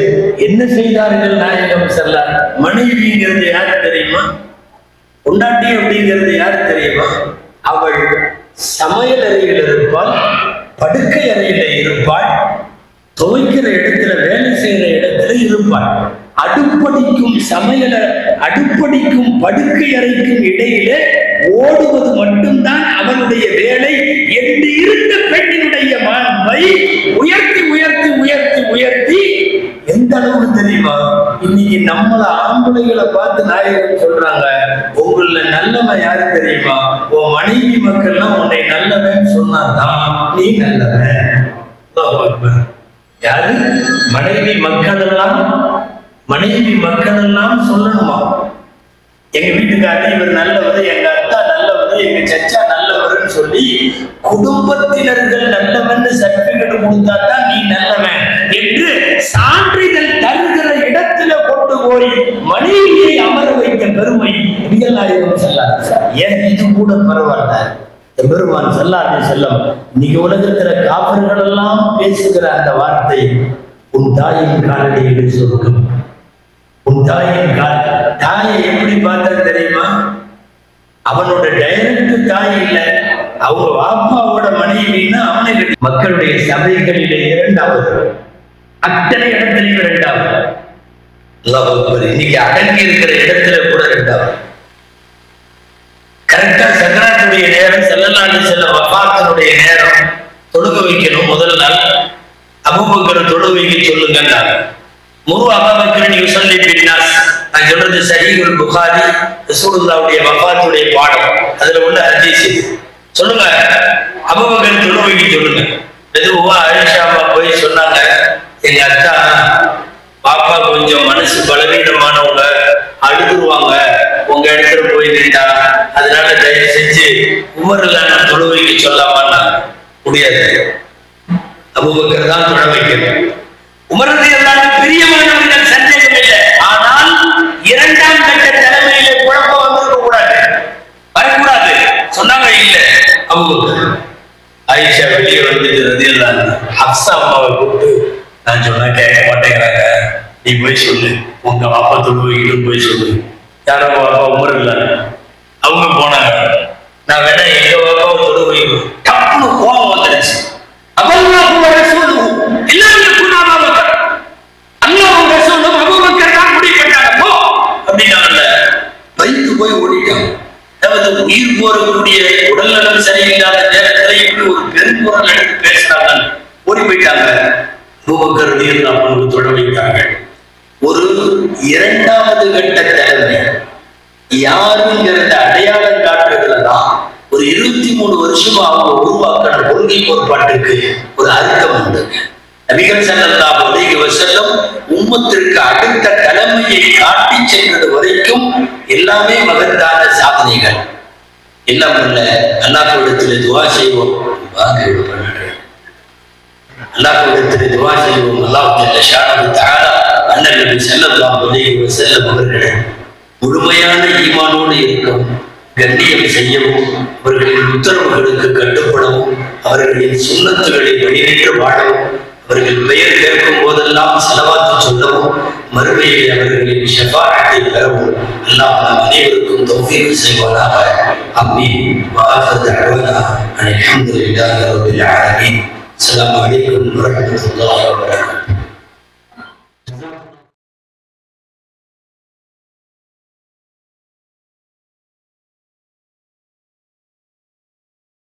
[SPEAKER 3] என்ன செய்தார்கள் நாயகம் ஸல்லல்லாஹு? மனைவிங்கிறது யாரு தெரியுமா? பொண்டாட்டி அப்படிங்கிறது யாரு தெரியுமா? அவள் சமையல் அறையில் இருப்பாள், படுக்கை அறையில இருப்பாள், துவைக்கிற இடத்துல வேலை செய்யற இடத்துல இருப்பாள். அடுப்படிக்கும் படுக்கை அறைக்கும் இடையிலே ஓடுவது மட்டும்தான் அவனுடைய வேலை என்று இருந்த பெண்ணினுடைய மாண்பை உயர்த்தி உயர்த்தி உயர்த்தி உயர்த்தி எந்த அளவுக்கு தெரியுமா? இன்னைக்கு நம்மள ஆம்பளைகளை பார்த்து நாயகன் சொல்றாங்க, உங்கள நல்லவன் யாரு தெரியுமா? உன் மனைவி மக்கள்லாம் உன்னை நல்லவன் சொன்னாதான் நீ நல்லவன். யாரு? மனைவி மக்கள் எல்லாம் சொல்லணுமா? எங்க வீட்டுக்காரி இவர் நல்லவர், எங்க அத்தா நல்லவர், எங்க சச்சா நல்லவர்னு சொல்லி குடும்பத்தினர்கள் நல்லவன் சர்டிபிகேட் கொடுத்தாதான் நீ நல்லவன் என்று சான்றிதழ் தருகிற இடத்துல கொண்டு போய் மனைவியை அமர வைத்த பெருமை நபிகள் செல்லார். ஏன் இது கூட பரவாயில்ல, பெருமான் ஸல்லல்லாஹு செல்லம் இன்னைக்கு உலகத்துல காபிர்கள் எல்லாம் பேசுகிற அந்த வார்த்தை, உன் தாயின் காலடியில் சொர்க்கம். உன் தாயின் தாயை எப்படி பார்த்தா தெரியுமா? அவனோட டைரக்ட் தாய் இல்லை, அவங்க வாப்பாவோட மனைவின்னா அவனை மக்களுடைய சபைகளிலே இரண்டாவது, அத்தனை இடத்திலையும் இரண்டாவது. இன்னைக்கு அடங்கி இருக்கிற இடத்துல கூட இரண்டாவது. கரெக்டா சக்கராத்துடைய நேரம், ஸல்லல்லாஹு அலைஹி வஸல்லம் வஃபாத்தினுடைய நேரம், தொழுக வைக்கணும். முதல் நாள் அபூபக்கர் தொழுக வைக்க சொல்லுங்க. முரு அபூபக்கர் யுஸல்லி பின்னாஸ். நான் சொல்றது சஹீஹுல் புகாரி, ரசூலுல்லாஹ்வுடைய வஃபாத்துடைய பாடம், அதுல உள்ள ஹதீஸ். சொல்லுங்க, அபூபக்கர் தொழுக வைக்க சொல்லுங்க. எதுவா ஆயிஷா அம்மா போய் சொன்னாங்க, எங்க அத்தா பாப்பா கொஞ்சம் மனசு பலவீனமானவங்க, அழுதுருவாங்க உங்க இடத்துல போய் நின்றா, அதனால தயவு செஞ்சு உமர்ல நான் தொழு வைக்க சொல்லாமா? முடியாது, அபூபக்கர் தான் தொழ வைக்கணும். உமரது எல்லாரும் பிரியமானவர்கள், சந்தேகம் இல்லை. ஆனால் இரண்டாம் கட்ட தலைமையில குழப்பம் வந்திருக்க கூடாது, வரக்கூடாது சொன்னாங்க. இல்ல அபூபக்கர். ஆயிஷா வெளியே வந்துட்டு எல்லாம் ஹப்ஸா அம்மாவை கூப்பிட்டு, நான் சொன்னா கேட்க மாட்டேங்கிறாங்க, நீ போய் சொல்லு, உங்க பாப்பா தொழு வைக்கணும் போய் சொல்லு. யாரோ பாப்பா உமர் இல்ல, அவங்க போனாங்க. நான் வேணா எங்க பாப்பாவை தொழு வைக்கணும். டப்புனு கோபம் வந்துருச்சு. போய் ஓடிட்டாங்க. உயிர் போறக்கூடிய உடல்நலம் சரியில்லாத நேரத்தில் இப்படி ஒரு பெருங்குரல் எடுத்து பேசுறாங்க, ஓடி போயிட்டாங்க. அபூபக்கர் ரலியல்லாஹு அன்ஹு தொழ வைத்தாங்க. ஒரு இரண்டாவது கட்ட தலைமை யாருங்கிறத அடையாளம் காட்டுறதுலதான் ஒரு 23 வருஷமா அவங்க உருவாக்கின கொள்கை கோட்பாட்டுக்கு ஒரு அர்த்தம் உண்டு. நபிகள் ஸல்லல்லாஹு அலைஹி வஸல்லம் உம்மத்திற்கு அடுத்த தலைமையை காட்டி சென்றது வரைக்கும் எல்லாமே மகத்தான சாதனைகள். எல்லாம் இல்ல, அல்லாஹ்விடத்தில் துஆ செய்வோம். அல்லாஹ்விடத்தில் துஆ செய்வோம். அல்லாஹ் ஜல்ல ஷானஹு தஆலா அன்னல் நபி ஸல்லல்லாஹு அலைஹி வஸல்லம் அவர்களை முழுமையான ஈமானோடு இருக்கவும், கண்ணியம் செய்யவும், அவர்களின் உத்தரவுகளுக்கு கட்டுப்படவும், அவர்களின் சுன்னத்துகளை வெளியிட்டு வாழவும், அவர்கள் பெயர் கேட்கும் போதெல்லாம் ஸலவாத்து சொல்லவும், மறுமையில் அவர்களின் ஷஃபாஅத்தை பெறவும் அல்லாஹ் நம் அனைவருக்கும் தௌஃபீக் செய்வானாக. ஆமீன். வஆஃபிரு தஅவானா அல்ஹம்துலில்லாஹி ரப்பில் ஆலமீன். அஸ்ஸலாமு அலைக்கும் வரஹ்மத்துல்லாஹி வபரகாத்துஹு.